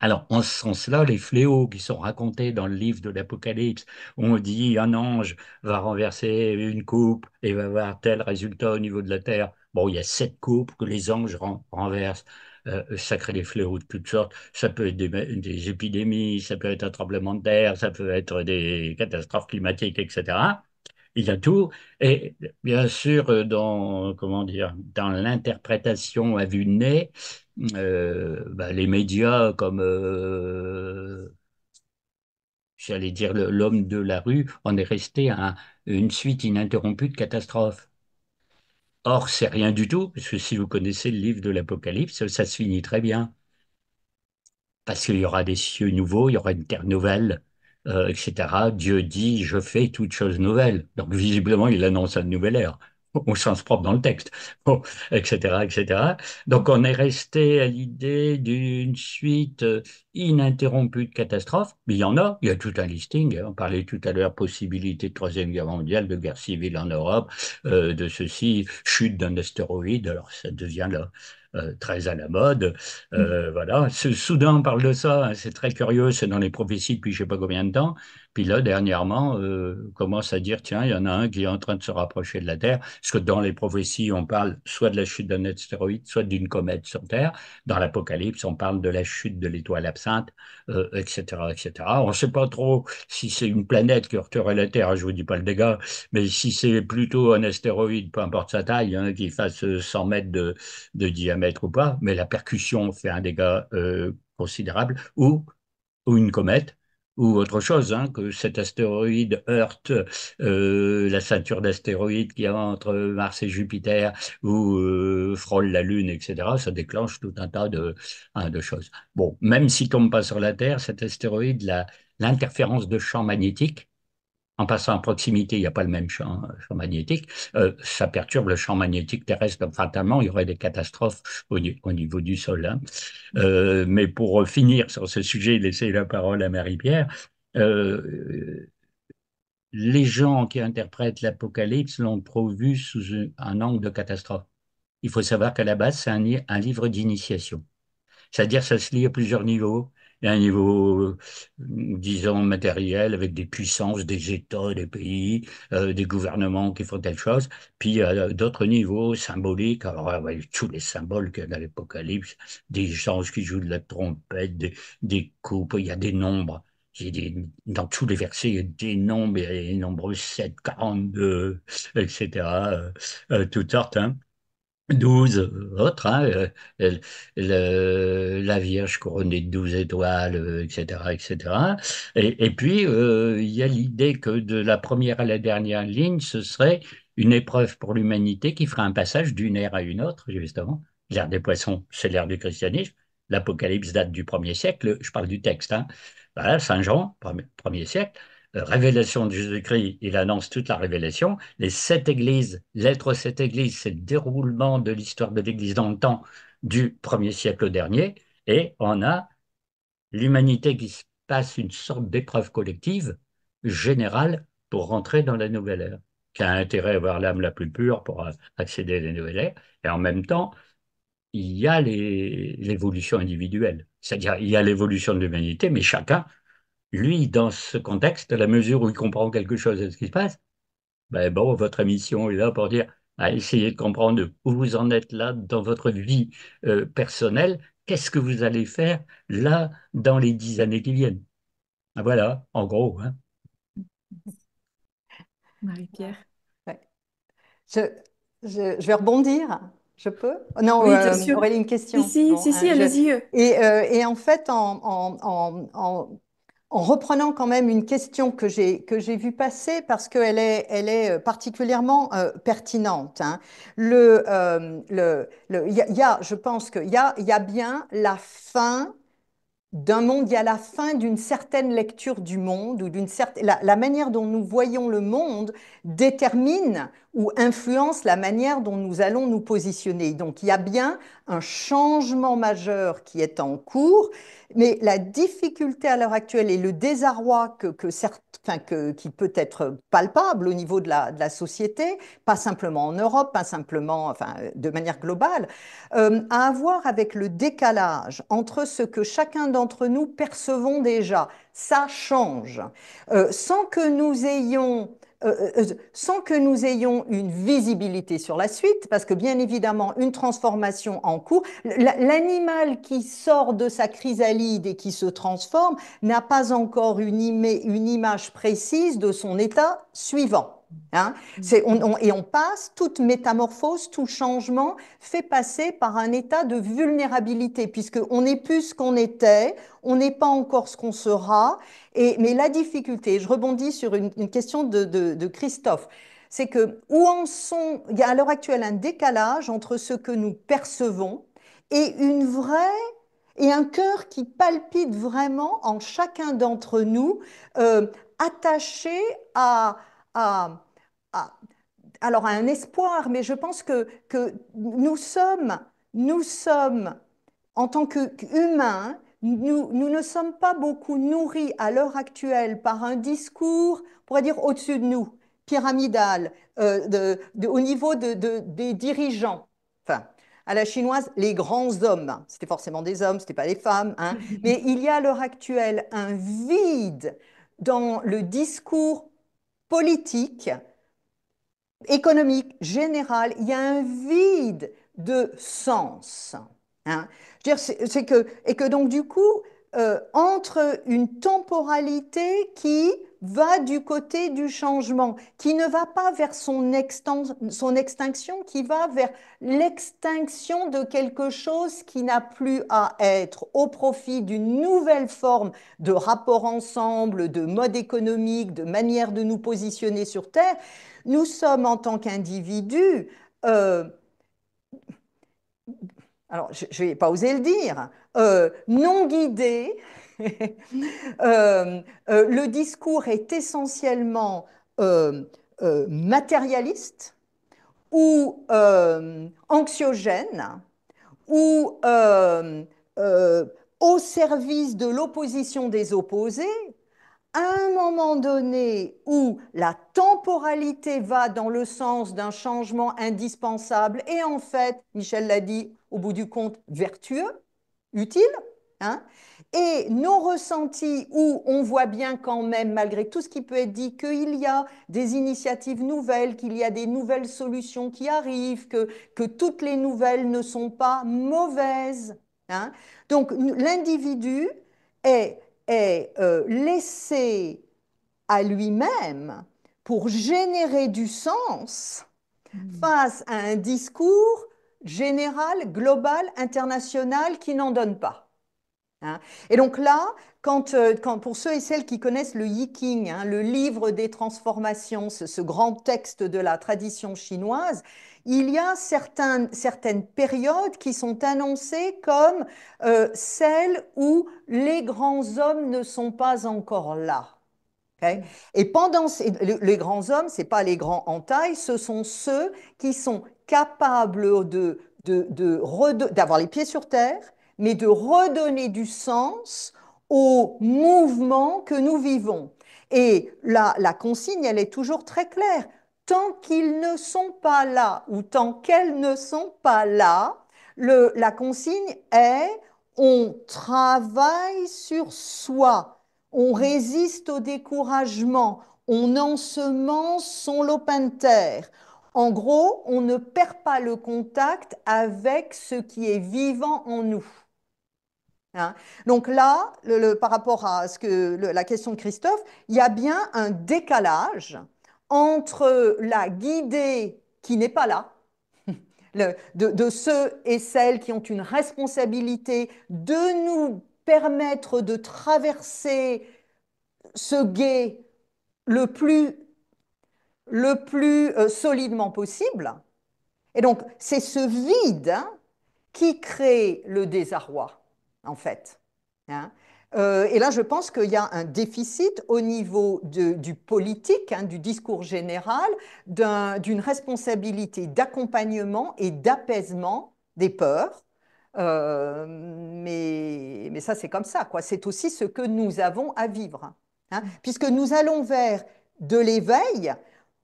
Alors, en ce sens-là, les fléaux qui sont racontés dans le livre de l'Apocalypse, où on dit un ange va renverser une coupe et va avoir tel résultat au niveau de la terre. Bon, il y a 7 coupes que les anges renversent. Ça crée des fléaux de toutes sortes. Ça peut être des épidémies, ça peut être un tremblement de terre, ça peut être des catastrophes climatiques, etc. Il y a tout. Et bien sûr, comment dire, dans l'interprétation à vue de nez, bah, les médias comme, j'allais dire, l'homme de la rue, on est resté à une suite ininterrompue de catastrophes. Or, c'est rien du tout, parce que si vous connaissez le livre de l'Apocalypse, ça se finit très bien. Parce qu'il y aura des cieux nouveaux, il y aura une terre nouvelle, etc. Dieu dit, je fais toute chose nouvelle. Donc, visiblement, il annonce une nouvelle ère, au sens propre dans le texte, bon, etc., etc. Donc, on est resté à l'idée d'une suite ininterrompue de catastrophes. Mais il y a tout un listing, hein. On parlait tout à l'heure, possibilité de Troisième Guerre mondiale, de guerre civile en Europe, de ceci, chute d'un astéroïde, alors ça devient là très à la mode. Voilà. Soudain, on parle de ça, hein, c'est très curieux, c'est dans les prophéties depuis je sais pas combien de temps. Puis là, dernièrement, on commence à dire, tiens, il y en a un qui est en train de se rapprocher de la Terre, parce que dans les prophéties, on parle soit de la chute d'un astéroïde, soit d'une comète sur Terre. Dans l'Apocalypse, on parle de la chute de l'étoile absinthe, etc., etc. On ne sait pas trop si c'est une planète qui heurterait la Terre, je vous dis pas le dégât, mais si c'est plutôt un astéroïde, peu importe sa taille, hein, qui fasse 100 mètres de diamètre ou pas, mais la percussion fait un dégât considérable, ou une comète, ou autre chose, hein, que cet astéroïde heurte la ceinture d'astéroïdes qui y a entre Mars et Jupiter, ou frôle la Lune, etc. Ça déclenche tout un tas de choses. Bon, même s'il tombe pas sur la Terre, cet astéroïde, l'interférence de champs magnétiques, en passant à proximité, il n'y a pas le même champ magnétique, ça perturbe le champ magnétique terrestre. Donc, fatalement, il y aurait des catastrophes au niveau du sol, hein. Mais pour finir sur ce sujet, laisser la parole à Marie-Pierre, euh, les gens qui interprètent l'Apocalypse l'ont trop vu sous un angle de catastrophe. Il faut savoir qu'à la base, c'est un livre d'initiation. C'est-à-dire, ça se lit à plusieurs niveaux. Il y a un niveau, disons, matériel, avec des puissances, des États, des pays, des gouvernements qui font telle chose. Puis, il y a d'autres niveaux symboliques. Alors, ouais, tous les symboles qu'il y a dans l'Apocalypse, des anges qui jouent de la trompette, des coupes, il y a des nombres. Dans tous les versets, il y a des nombres, il y a les nombres 7, 42, etc. Toutes sortes, hein. 12 autres, hein, la Vierge couronnée de 12 étoiles, etc., etc. Et puis, il y a l'idée que de la première à la dernière ligne, ce serait une épreuve pour l'humanité qui fera un passage d'une ère à une autre, justement. L'ère des poissons, c'est l'ère du christianisme. L'Apocalypse date du 1er siècle. Je parle du texte, hein. Voilà, Saint Jean, 1er siècle. Révélation de Jésus-Christ, il annonce toute la révélation. Les sept églises, lettres aux sept églises, c'est le déroulement de l'histoire de l'Église dans le temps du 1er siècle au dernier. Et on a l'humanité qui se passe une sorte d'épreuve collective générale pour rentrer dans la nouvelle ère, qui a intérêt à avoir l'âme la plus pure pour accéder à la nouvelle ère. Et en même temps, il y a l'évolution individuelle, c'est-à-dire il y a l'évolution de l'humanité, mais chacun, lui, dans ce contexte, à la mesure où il comprend quelque chose de ce qui se passe, ben bon, votre émission est là pour dire, essayez de comprendre où vous en êtes là dans votre vie personnelle, qu'est-ce que vous allez faire là dans les 10 années qui viennent. Ah, voilà, en gros, hein. Marie-Pierre. Ouais. Je, je vais rebondir, je peux? Non, Oui, bien sûr. Aurélie, une Si, question. si, Bon, si, si, hein, allez-y. et en fait, en reprenant quand même une question que j'ai vue passer parce elle est particulièrement pertinente. Hein. Il y a, je pense il y a bien la fin d'un monde, il y a la fin d'une certaine lecture du monde ou d'une certaine la manière dont nous voyons le monde détermine ou influence la manière dont nous allons nous positionner. Donc il y a bien un changement majeur qui est en cours, mais la difficulté à l'heure actuelle et le désarroi qui peut être palpable au niveau de la société, pas simplement en Europe, pas simplement, enfin, de manière globale, à avoir avec le décalage entre ce que chacun d'entre nous percevons déjà. Ça change. Sans que nous ayons sans que nous ayons une visibilité sur la suite, parce que bien évidemment, une transformation en cours, l'animal qui sort de sa chrysalide et qui se transforme n'a pas encore une image précise de son état suivant. Hein. Et on passe, toute métamorphose, tout changement fait passer par un état de vulnérabilité, puisqu'on n'est plus ce qu'on était, on n'est pas encore ce qu'on sera. Mais la difficulté, je rebondis sur une question de Christophe, c'est que il y a à l'heure actuelle un décalage entre ce que nous percevons et et un cœur qui palpite vraiment en chacun d'entre nous, attaché à, à, à, alors à un espoir, mais je pense que nous sommes en tant qu'humains, nous ne sommes pas beaucoup nourris à l'heure actuelle par un discours, on pourrait dire au-dessus de nous, pyramidal, au niveau des dirigeants. Enfin, à la chinoise, les grands hommes. C'était forcément des hommes, ce n'était pas des femmes. Hein. Mais il y a à l'heure actuelle un vide dans le discours politique économique général, il y a un vide de sens. Hein. Je veux dire, et que donc du coup, entre une temporalité qui va du côté du changement, qui ne va pas vers son extinction, qui va vers l'extinction de quelque chose qui n'a plus à être au profit d'une nouvelle forme de rapport ensemble, de mode économique, de manière de nous positionner sur Terre, nous sommes en tant qu'individus, euh, alors je ne vais pas oser le dire, non guidés. Le discours est essentiellement matérialiste ou anxiogène ou euh, au service de l'opposition des opposés, à un moment donné où la temporalité va dans le sens d'un changement indispensable et en fait, Michel l'a dit, au bout du compte, vertueux, utile, hein, et nos ressentis où on voit bien quand même, malgré tout ce qui peut être dit, qu'il y a des initiatives nouvelles, qu'il y a des nouvelles solutions qui arrivent, que toutes les nouvelles ne sont pas mauvaises. Hein. Donc l'individu est laissé à lui-même pour générer du sens face à un discours général, global, international qui n'en donne pas. hein. Et donc là, pour ceux et celles qui connaissent le Yi King, hein, le livre des transformations, ce grand texte de la tradition chinoise, il y a certaines périodes qui sont annoncées comme celles où les grands hommes ne sont pas encore là. Okay. Et pendant les grands hommes, ce n'est pas les grands en taille, ce sont ceux qui sont capables d'avoir les pieds sur terre, mais de redonner du sens au mouvement que nous vivons. Et la consigne, elle est toujours très claire. Tant qu'ils ne sont pas là, ou tant qu'elles ne sont pas là, la consigne est on travaille sur soi, on résiste au découragement, on ensemence son lopin de terre. En gros, on ne perd pas le contact avec ce qui est vivant en nous. Hein. Donc là, par rapport à la question de Christophe, il y a bien un décalage entre la guidée qui n'est pas là, de ceux et celles qui ont une responsabilité de nous permettre de traverser ce gué le plus solidement possible. Et donc, c'est ce vide, hein, qui crée le désarroi, en fait. Hein. Et là, je pense qu'il y a un déficit au niveau du politique, hein, du discours général, d'une responsabilité d'accompagnement et d'apaisement des peurs. Mais ça, c'est comme ça, quoi. C'est aussi ce que nous avons à vivre. Hein. Puisque nous allons vers de l'éveil,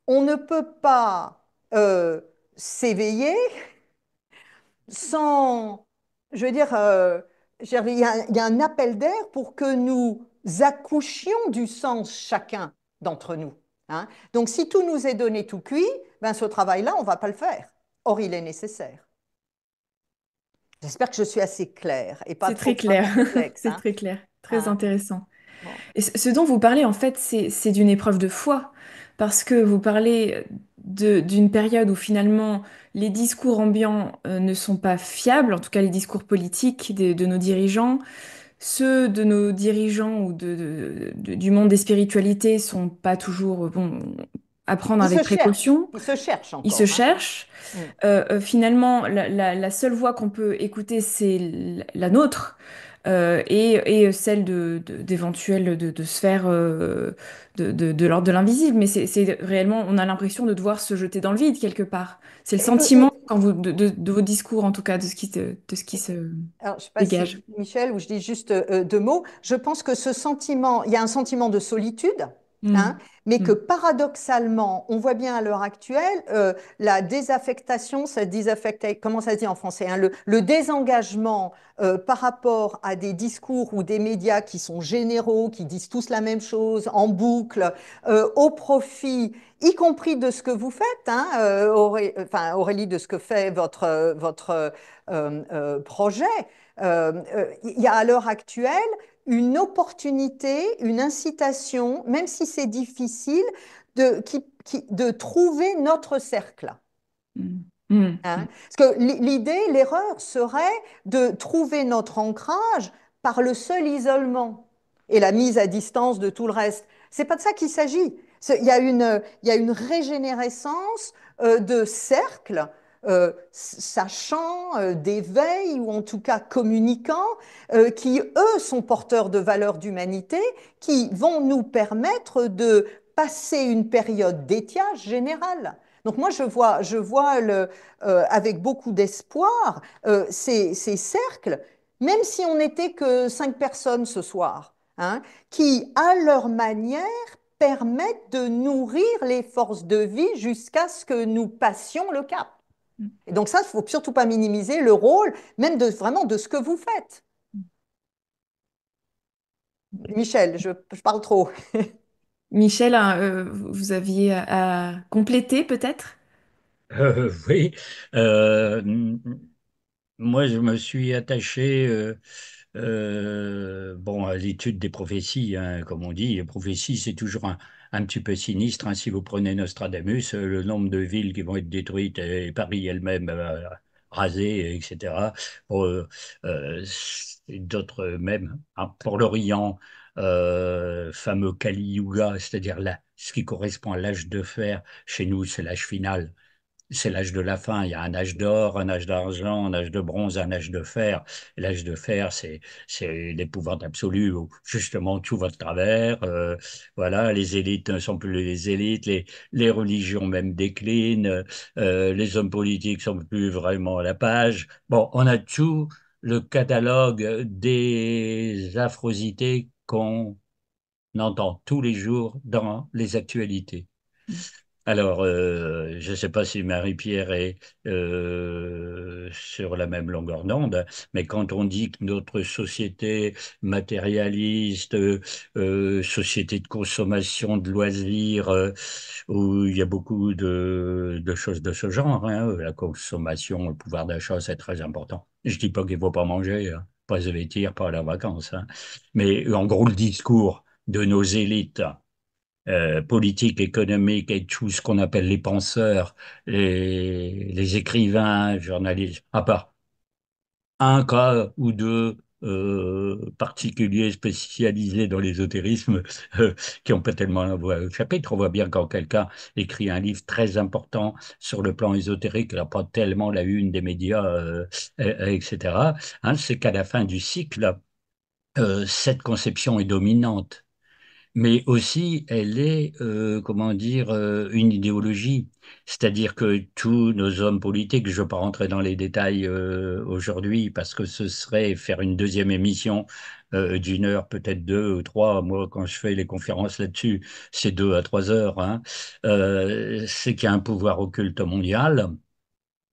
on ne peut pas s'éveiller sans, je veux dire, il y a un appel d'air pour que nous accouchions du sens chacun d'entre nous. Hein. Donc, si tout nous est donné tout cuit, ben, ce travail-là, on ne va pas le faire. Or, il est nécessaire. J'espère que je suis assez claire et pas C'est trop très clair, complexe. c'est Hein. très clair, très Hein. intéressant. Bon. Et ce dont vous parlez, en fait, c'est d'une épreuve de foi, parce que vous parlez d'une période où finalement les discours ambiants ne sont pas fiables, en tout cas les discours politiques de nos dirigeants. Ceux de nos dirigeants ou du monde des spiritualités sont pas toujours, bon, à prendre avec précaution. Ils se cherchent Ils se encore. Hein. cherchent. Mm. Finalement, la seule voix qu'on peut écouter, c'est la nôtre et celle d'éventuelles de sphères de l'ordre de l'invisible. Mais c'est réellement, on a l'impression de devoir se jeter dans le vide quelque part. C'est le sentiment quand de vos discours, en tout cas, de ce qui se Alors, je ne sais pas dégage. si Michel ou je dis juste deux mots. Je pense que ce sentiment, il y a un sentiment de solitude, hein, Mm. mais que Mm. paradoxalement, on voit bien à l'heure actuelle, la désaffectation, comment ça se dit en français, hein, le désengagement par rapport à des discours ou des médias qui sont généraux, qui disent tous la même chose en boucle, au profit, y compris de ce que vous faites, hein, Aurélie, de ce que fait votre projet. Il y a à l'heure actuelle une opportunité, une incitation, même si c'est difficile, de trouver notre cercle. Mm. Mm. Hein. Mm. Parce que l'erreur serait de trouver notre ancrage par le seul isolement et la mise à distance de tout le reste. C'est pas de ça qu'il s'agit. Il y a une régénérescence de cercles, sachant, d'éveil ou en tout cas communicants, qui eux sont porteurs de valeurs d'humanité, qui vont nous permettre de passer une période d'étiage général. Donc moi, je vois avec beaucoup d'espoir ces cercles, même si on n'était que 5 personnes ce soir, hein, qui, à leur manière, permettent de nourrir les forces de vie jusqu'à ce que nous passions le cap. Et donc ça, il ne faut surtout pas minimiser le rôle, même vraiment de ce que vous faites. Michel, je parle trop. Michel, hein, vous aviez à compléter peut-être? Oui, euh, moi je me suis attaché bon, à l'étude des prophéties, hein, comme on dit. Les prophéties, c'est toujours un petit peu sinistre. Hein. Si vous prenez Nostradamus, le nombre de villes qui vont être détruites et Paris elle-même rasé, etc. Pour, et d'autres même, hein, pour l'Orient, fameux Kali Yuga, c'est-à-dire là, ce qui correspond à l'âge de fer, chez nous, c'est l'âge final. C'est l'âge de la fin. Il y a un âge d'or, un âge d'argent, un âge de bronze, un âge de fer. Et l'âge de fer, c'est l'épouvante absolue où justement tout va de travers. Voilà, les élites ne sont plus les élites, les religions même déclinent, les hommes politiques sont plus vraiment à la page. Bon, on a tout le catalogue des affrosités qu'on entend tous les jours dans les actualités. Alors, je ne sais pas si Marie-Pierre est sur la même longueur d'onde, mais quand on dit que notre société matérialiste, société de consommation, de loisirs, où il y a beaucoup de choses de ce genre, hein, la consommation, le pouvoir d'achat, c'est très important. Je dis pas qu'il ne faut pas manger, hein, pas se vêtir, pas aller en vacances, hein. Mais en gros, le discours de nos élites politique, économique et tout ce qu'on appelle les penseurs, les écrivains, journalistes, à part un cas ou deux particuliers spécialisés dans l'ésotérisme euh, qui n'ont pas tellement la voix au chapitre. On voit bien quand quelqu'un écrit un livre très important sur le plan ésotérique, il n'a pas tellement la une des médias, etc. Hein, c'est qu'à la fin du cycle, cette conception est dominante, mais aussi elle est, comment dire, une idéologie. C'est-à-dire que tous nos hommes politiques, je ne veux pas rentrer dans les détails aujourd'hui parce que ce serait faire une deuxième émission d'une heure, peut-être deux ou trois. Moi, quand je fais les conférences là-dessus, c'est 2 à 3 heures, hein. C'est qu'il y a un pouvoir occulte mondial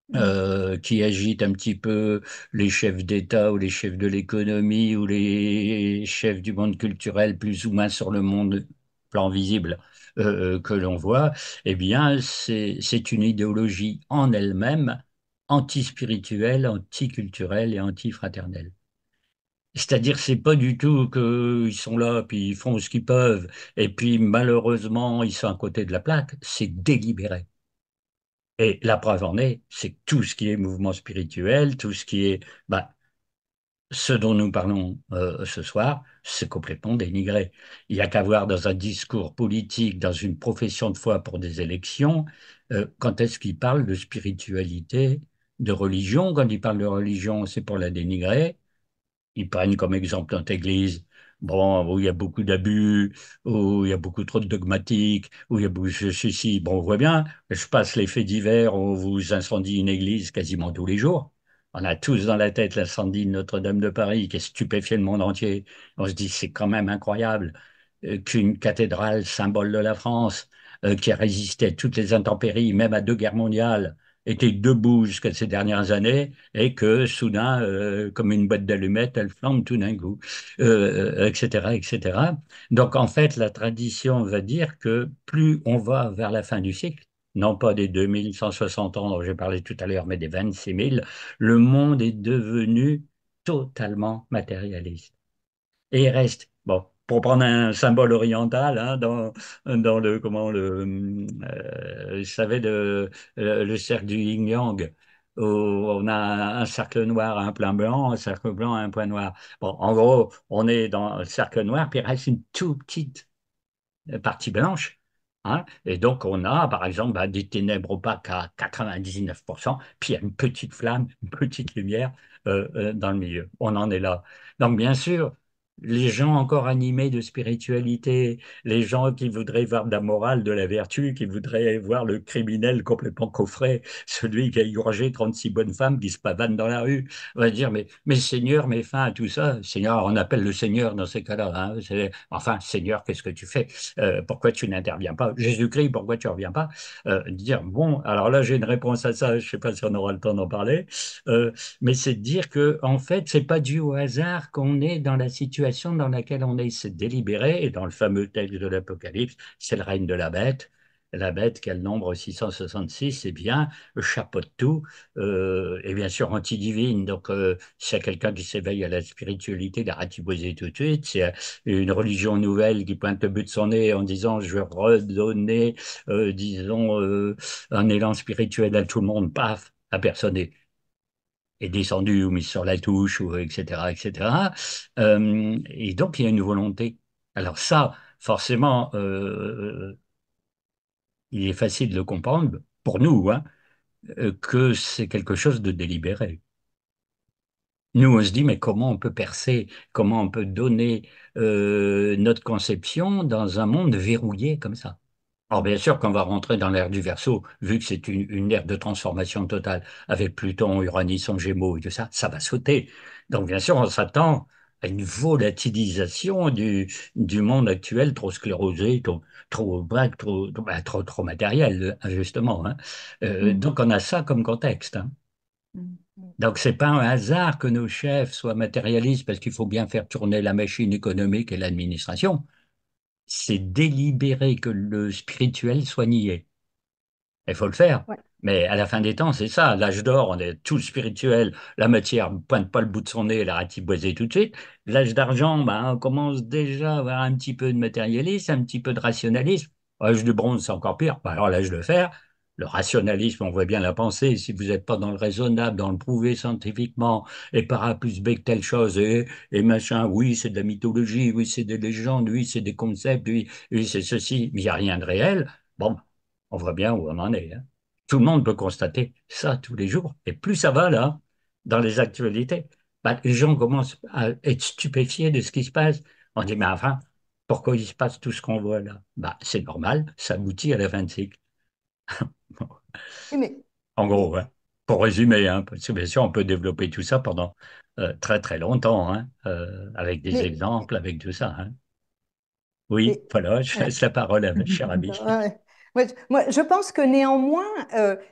Mm. qui agite un petit peu les chefs d'État ou les chefs de l'économie ou les chefs du monde culturel, plus ou moins sur le monde plan visible que l'on voit, eh bien, c'est une idéologie en elle-même anti-spirituelle, anti-culturelle et anti-fraternelle. C'est-à-dire, c'est pas du tout qu'ils sont là, puis ils font ce qu'ils peuvent, et puis malheureusement, ils sont à côté de la plaque. C'est délibéré. Et la preuve en est, c'est que tout ce qui est mouvement spirituel, tout ce qui est bah, ce dont nous parlons ce soir, c'est complètement dénigré. Il n'y a qu'à voir dans un discours politique, dans une profession de foi pour des élections, quand est-ce qu'ils parlent de spiritualité, de religion. Quand ils parlent de religion, c'est pour la dénigrer. Ils prennent comme exemple notre Église, bon, où il y a beaucoup d'abus, où il y a beaucoup trop de dogmatiques, où il y a beaucoup de ceci. Bon, on voit bien, je passe les faits divers, on vous incendie une église quasiment tous les jours. On a tous dans la tête l'incendie de Notre-Dame de Paris qui a stupéfié le monde entier. On se dit, c'est quand même incroyable qu'une cathédrale, symbole de la France, qui a résisté à toutes les intempéries, même à 2 guerres mondiales, était debout jusqu'à ces dernières années et que soudain, comme une boîte d'allumettes, elle flambe tout d'un coup, etc., etc. Donc en fait, la tradition va dire que plus on va vers la fin du cycle, non pas des 2160 ans dont j'ai parlé tout à l'heure, mais des 26 000, le monde est devenu totalement matérialiste. Et il reste, bon, pour prendre un symbole oriental, hein, dans le, comment, vous savez, le cercle du yin-yang, où on a un cercle noir, un point blanc, un cercle blanc, un point noir. Bon, en gros, on est dans le cercle noir, puis il reste une toute petite partie blanche. Hein, et donc, on a, par exemple, bah, des ténèbres opaques à 99%, puis il y a une petite flamme, une petite lumière dans le milieu. On en est là. Donc, bien sûr, les gens encore animés de spiritualité, les gens qui voudraient voir de la morale, de la vertu, qui voudraient voir le criminel complètement coffré, celui qui a égorgé 36 bonnes femmes qui se pavanent dans la rue, on va dire, mais Seigneur, mets fin à tout ça. Seigneur, on appelle le Seigneur dans ces cas-là, hein. Enfin, Seigneur, qu'est-ce que tu fais? Pourquoi tu n'interviens pas? Jésus-Christ, pourquoi tu ne reviens pas? Dire, bon, alors là, j'ai une réponse à ça, je ne sais pas si on aura le temps d'en parler, euh, mais c'est de dire que, en fait, c'est pas dû au hasard qu'on est dans la situation dans laquelle on est, c'est délibéré, et dans le fameux texte de l'Apocalypse, c'est le règne de la bête. La bête, qui a le nombre 666, eh bien, chapeaute tout, et bien sûr anti-divine. Donc, s'il y a quelqu'un qui s'éveille à la spiritualité, il a ratiposé tout de suite. C'est une religion nouvelle qui pointe le but de son nez en disant je vais redonner, disons, un élan spirituel à tout le monde, paf, la personne est. est descendu ou mis sur la touche, ou, etc., etc. Et donc, il y a une volonté. Alors ça, forcément, il est facile de le comprendre, pour nous, hein, que c'est quelque chose de délibéré. Nous, on se dit, mais comment on peut percer, comment on peut donner notre conception dans un monde verrouillé comme ça? Alors bien sûr, quand on va rentrer dans l'ère du Verseau, vu que c'est une ère de transformation totale, avec Pluton, Uranus en Gémeaux et tout ça, ça va sauter. Donc bien sûr, on s'attend à une volatilisation du monde actuel, trop sclérosé, bref, trop matériel, justement, hein. Mm. Donc on a ça comme contexte, hein. Mm. Donc, c'est pas un hasard que nos chefs soient matérialistes parce qu'il faut bien faire tourner la machine économique et l'administration. C'est délibéré que le spirituel soit nié. Il faut le faire. Ouais. Mais à la fin des temps, c'est ça. L'âge d'or, on est tout spirituel. La matière ne pointe pas le bout de son nez, elle a ratiboisé tout de suite. L'âge d'argent, ben, on commence déjà à avoir un petit peu de matérialisme, un petit peu de rationalisme. L'âge du bronze, c'est encore pire. Ben, alors l'âge de fer, le rationalisme, on voit bien la pensée. Si vous n'êtes pas dans le raisonnable, dans le prouvé scientifiquement, et par A plus B que telle chose, et machin, oui, c'est de la mythologie, oui, c'est des légendes, oui, c'est des concepts, oui, oui, c'est ceci, mais il n'y a rien de réel. Bon, on voit bien où on en est, hein. Tout le monde peut constater ça tous les jours. Et plus ça va, là, dans les actualités, bah, les gens commencent à être stupéfiés de ce qui se passe. On dit, mais enfin, pourquoi il se passe tout ce qu'on voit là? Bah, c'est normal, ça aboutit à la fin de cycle. Bon, Oui, en mais, gros, hein. Pour résumer, hein, parce que bien sûr, on peut développer tout ça pendant très très longtemps, hein, avec des mais, exemples, avec tout ça, hein. Oui, mais, voilà, je ouais. laisse la parole à ma chère amie. Ouais. Je pense que néanmoins,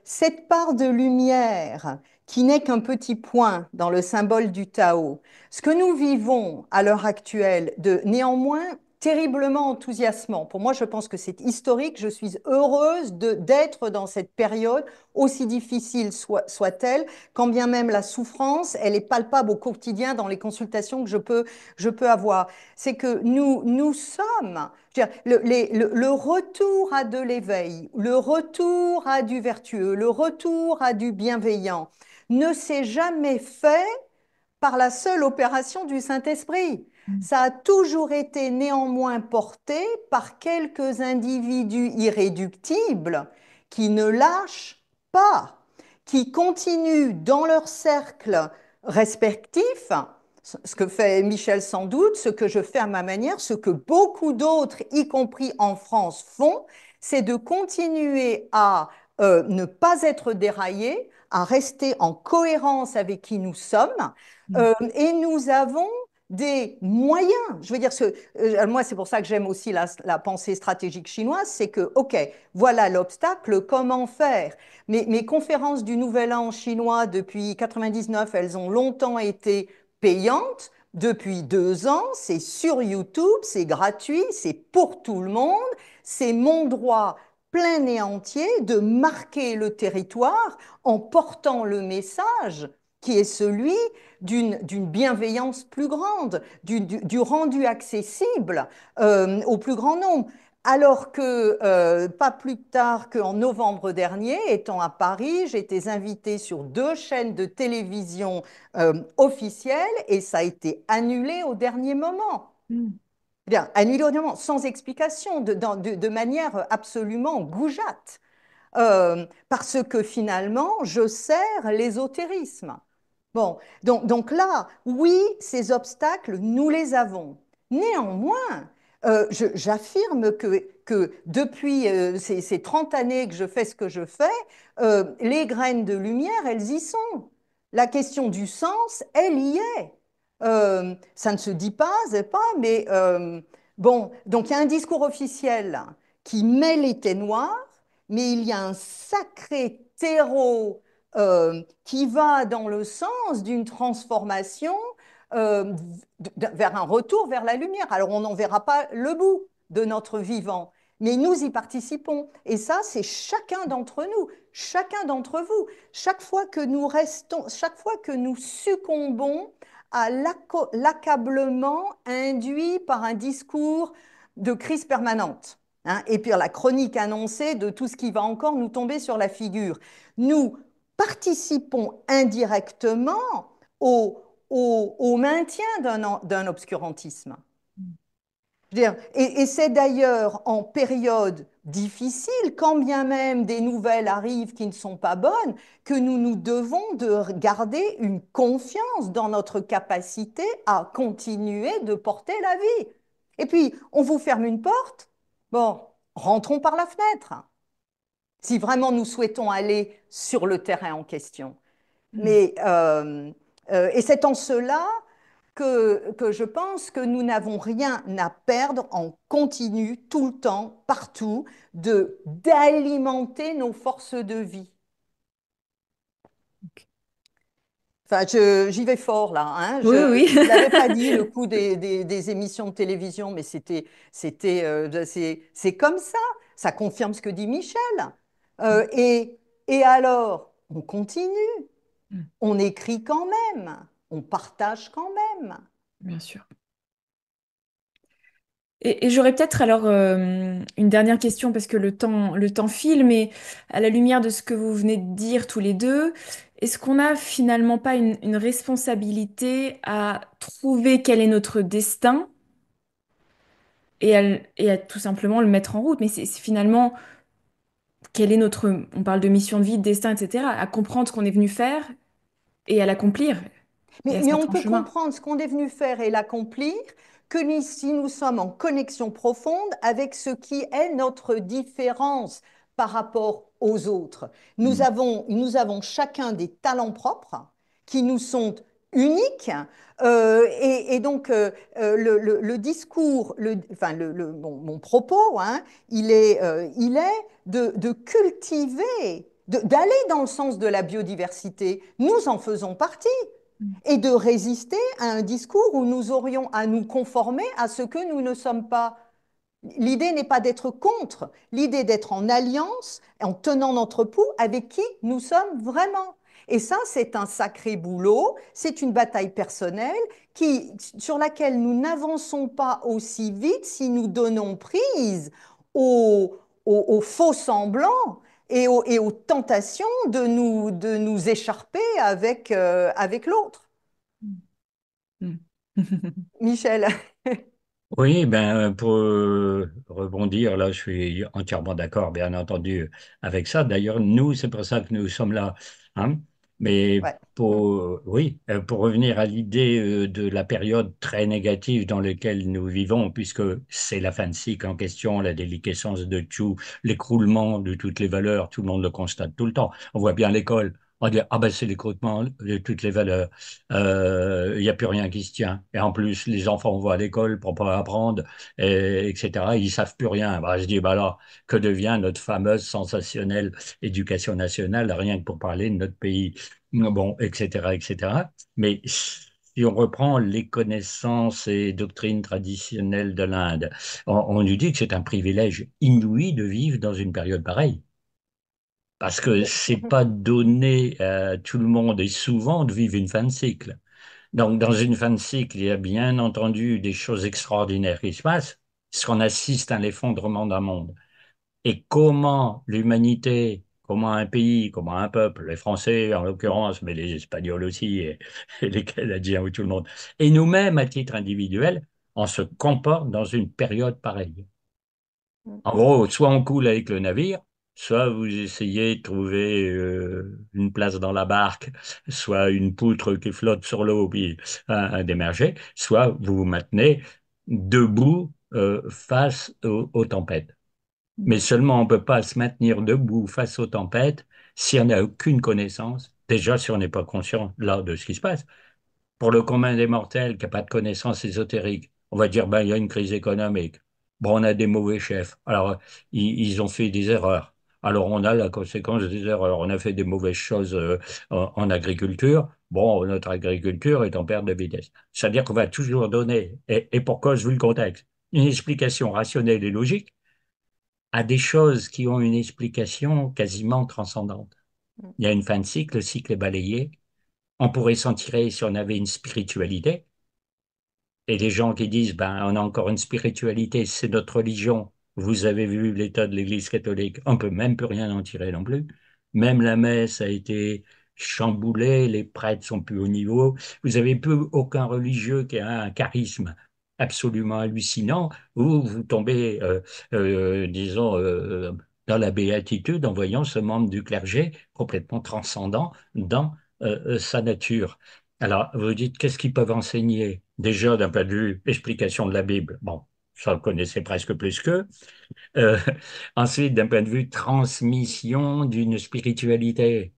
cette part de lumière qui n'est qu'un petit point dans le symbole du Tao, ce que nous vivons à l'heure actuelle de néanmoins terriblement enthousiasmant. Pour moi, je pense que c'est historique. Je suis heureuse d'être dans cette période, aussi difficile soit-elle, quand bien même la souffrance, elle est palpable au quotidien dans les consultations que je peux avoir. C'est que nous sommes je veux dire, le retour à de l'éveil, le retour à du vertueux, le retour à du bienveillant ne s'est jamais fait par la seule opération du Saint-Esprit. Ça a toujours été néanmoins porté par quelques individus irréductibles qui ne lâchent pas, qui continuent dans leur cercle respectif, ce que fait Michel sans doute, ce que je fais à ma manière, ce que beaucoup d'autres, y compris en France, font, c'est de continuer à ne pas être déraillés, à rester en cohérence avec qui nous sommes, et nous avons des moyens. Je veux dire, moi, c'est pour ça que j'aime aussi la pensée stratégique chinoise, c'est que, OK, voilà l'obstacle, comment faire? Mes conférences du Nouvel An chinois depuis 99, elles ont longtemps été payantes. Depuis 2 ans, c'est sur YouTube, c'est gratuit, c'est pour tout le monde, c'est mon droit plein et entier de marquer le territoire en portant le message qui est celui d'une bienveillance plus grande, du rendu accessible au plus grand nombre. Alors que pas plus tard qu'en novembre dernier, étant à Paris, j'étais invitée sur 2 chaînes de télévision officielles et ça a été annulé au dernier moment. Mm. Bien, annulé au dernier moment, sans explication, de manière absolument goujate. Parce que finalement, je sers l'ésotérisme. Bon, donc là, oui, ces obstacles, nous les avons. Néanmoins, j'affirme que depuis ces 30 années que je fais ce que je fais, les graines de lumière, elles y sont. La question du sens, elle y est. Ça ne se dit pas, c'est pas, mais bon, donc il y a un discours officiel qui met les noirs, mais il y a un sacré terreau qui va dans le sens d'une transformation euh, vers un retour vers la lumière. Alors on n'en verra pas le bout de notre vivant, mais nous y participons. Et ça, c'est chacun d'entre nous, chacun d'entre vous. Chaque fois que nous restons, chaque fois que nous succombons à l'accablement induit par un discours de crise permanente, hein, et puis la chronique annoncée de tout ce qui va encore nous tomber sur la figure. Nous participons indirectement au maintien d'un obscurantisme. Et c'est d'ailleurs en période difficile, quand bien même des nouvelles arrivent qui ne sont pas bonnes, que nous nous devons de garder une confiance dans notre capacité à continuer de porter la vie. Et puis, on vous ferme une porte, bon, rentrons par la fenêtre, si vraiment nous souhaitons aller sur le terrain en question. Mm. Mais, et c'est en cela que je pense que nous n'avons rien à perdre en continu, tout le temps, partout, d'alimenter nos forces de vie. Ok. Enfin, j'y vais fort là. Hein. Oui, oui. Je ne l'avais pas dit, le coup des émissions de télévision, mais c'est comme ça. Ça confirme ce que dit Michel. Mm. Euh, et, et alors, on continue, Mm. on écrit quand même, on partage quand même. Bien sûr. Et j'aurais peut-être alors une dernière question parce que le temps file, mais à la lumière de ce que vous venez de dire tous les deux, est-ce qu'on n'a finalement pas une responsabilité à trouver quel est notre destin et à tout simplement le mettre en route? Mais c'est finalement quel est notre, on parle de mission de vie, de destin, etc., à comprendre ce qu'on est venu faire et à l'accomplir et à se Mais mettre on en peut chemin. comprendre ce qu'on est venu faire et l'accomplir si nous sommes en connexion profonde avec ce qui est notre différence par rapport aux autres. Mm. Nous avons chacun des talents propres qui nous sont uniques. Et donc, le discours, enfin, mon propos, hein, il est de cultiver, d'aller dans le sens de la biodiversité. Nous en faisons partie et de résister à un discours où nous aurions à nous conformer à ce que nous ne sommes pas. L'idée n'est pas d'être contre, l'idée d'être en alliance, en tenant notre pouls avec qui nous sommes vraiment. Et ça, c'est un sacré boulot, c'est une bataille personnelle sur laquelle nous n'avançons pas aussi vite si nous donnons prise aux, aux faux semblants et aux tentations de nous écharper avec l'autre. Mm. Michel. Oui, ben pour rebondir, là, je suis entièrement d'accord, bien entendu, avec ça. D'ailleurs, nous, c'est pour ça que nous sommes là, hein. Mais Ouais. Mm. pour revenir à l'idée de la période très négative dans laquelle nous vivons, puisque c'est la fin de cycle en question, la déliquescence de tout, l'écroulement de toutes les valeurs, tout le monde le constate tout le temps. On voit bien à l'école. On dit, ah ben c'est l'écroulement de toutes les valeurs. Il n'y a plus rien qui se tient. Et en plus, les enfants vont à l'école pour pas apprendre, etc. Ils savent plus rien. Bah, je dis, bah là, que devient notre fameuse, sensationnelle éducation nationale, rien que pour parler de notre pays, bon, etc., etc. Mais si on reprend les connaissances et doctrines traditionnelles de l'Inde, on nous dit que c'est un privilège inouï de vivre dans une période pareille. Parce que c'est pas donné à tout le monde et souvent de vivre une fin de cycle. Donc, dans une fin de cycle, il y a bien entendu des choses extraordinaires qui se passent, parce qu'on assiste à l'effondrement d'un monde. Et comment l'humanité, comment un pays, comment un peuple, les Français en l'occurrence, mais les Espagnols aussi, et les Canadiens ou tout le monde, et nous-mêmes à titre individuel, on se comporte dans une période pareille. En gros, soit on coule avec le navire, soit vous essayez de trouver une place dans la barque, soit une poutre qui flotte sur l'eau puis d'émerger, soit vous vous maintenez debout face aux tempêtes. Mais seulement on ne peut pas se maintenir debout face aux tempêtes si on n'a aucune connaissance, déjà si on n'est pas conscient là de ce qui se passe. Pour le commun des mortels qui n'a pas de connaissances ésotériques, on va dire, ben, il y a une crise économique. Bon, on a des mauvais chefs. Alors, ils ont fait des erreurs. Alors, on a la conséquence des erreurs. On a fait des mauvaises choses en agriculture. Bon, notre agriculture est en perte de vitesse. C'est-à-dire qu'on va toujours donner, et pour cause, vu le contexte, une explication rationnelle et logique à des choses qui ont une explication quasiment transcendante. Il y a une fin de cycle, le cycle est balayé. On pourrait s'en tirer si on avait une spiritualité. Et les gens qui disent, ben, on a encore une spiritualité, c'est notre religion. Vous avez vu l'état de l'Église catholique, on peut même plus rien en tirer non plus. Même la messe a été chamboulée, les prêtres sont plus au niveau. Vous avez plus aucun religieux qui a un charisme absolument hallucinant, où vous tombez, disons, dans la béatitude en voyant ce membre du clergé complètement transcendant dans sa nature. Alors, vous dites, qu'est-ce qu'ils peuvent enseigner? Déjà, d'un point de vue explication de la Bible, bon, ça, vous connaissez presque plus qu'eux. Euh, Ensuite, d'un point de vue transmission d'une spiritualité,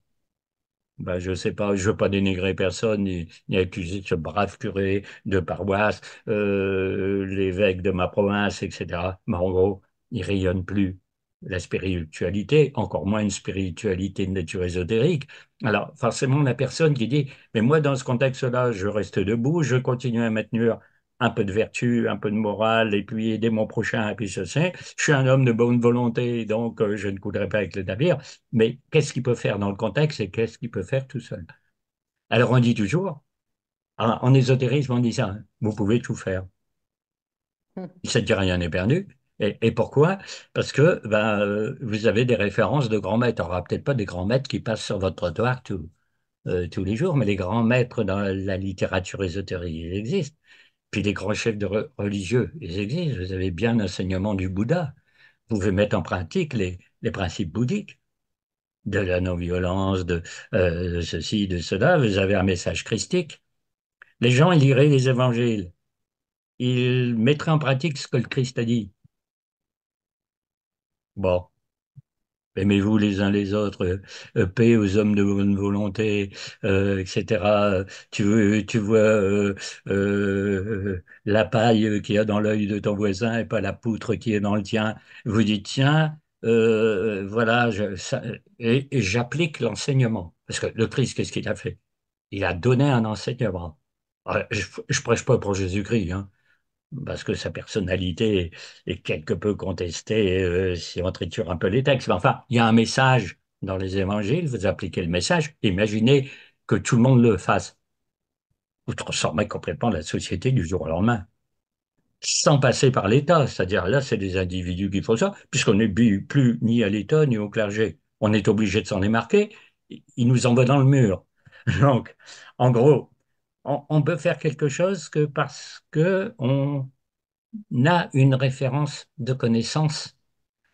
ben, je sais pas, je veux pas dénigrer personne, ni accuser ce brave curé de paroisse, l'évêque de ma province, etc. Mais en gros, il rayonne plus la spiritualité, encore moins une spiritualité de nature ésotérique. Alors, forcément, la personne qui dit, mais moi, dans ce contexte-là, je reste debout, je continue à maintenir un peu de vertu, un peu de morale, et puis aider mon prochain, et puis ceci. Je suis un homme de bonne volonté, donc je ne coulerai pas avec le navire. Mais qu'est-ce qu'il peut faire dans le contexte et qu'est-ce qu'il peut faire tout seul? Alors on dit toujours, en ésotérisme, on dit ça, hein, vous pouvez tout faire. Ça ne dit rien n'est perdu. Et pourquoi? Parce que ben, vous avez des références de grands maîtres. Alors, peut-être pas des grands maîtres qui passent sur votre trottoir tous les jours, mais les grands maîtres dans la littérature ésotérique, ils existent. Puis les grands chefs de religieux, ils existent. Vous avez bien l'enseignement du Bouddha. Vous pouvez mettre en pratique les principes bouddhiques de la non-violence, de ceci, de cela. Vous avez un message christique. Les gens ils liraient les évangiles. Ils mettraient en pratique ce que le Christ a dit. Bon, aimez-vous les uns les autres, paix aux hommes de bonne volonté, etc. Tu vois la paille qu'il y a dans l'œil de ton voisin et pas la poutre qui est dans le tien. Vous dites, tiens, voilà, et j'applique l'enseignement. Parce que le Christ, qu'est-ce qu'il a fait? Il a donné un enseignement. Je prêche pas pour Jésus-Christ, hein, parce que sa personnalité est quelque peu contestée si on triture un peu les textes. Mais enfin, il y a un message dans les évangiles, vous appliquez le message, imaginez que tout le monde le fasse. Vous transformez complètement la société du jour au lendemain, sans passer par l'État. C'est-à-dire là, c'est des individus qui font ça, puisqu'on n'est plus ni à l'État ni au clergé. On est obligé de s'en démarquer. Ils nous envoient dans le mur. Donc, en gros, on peut faire quelque chose que parce que on a une référence de connaissance.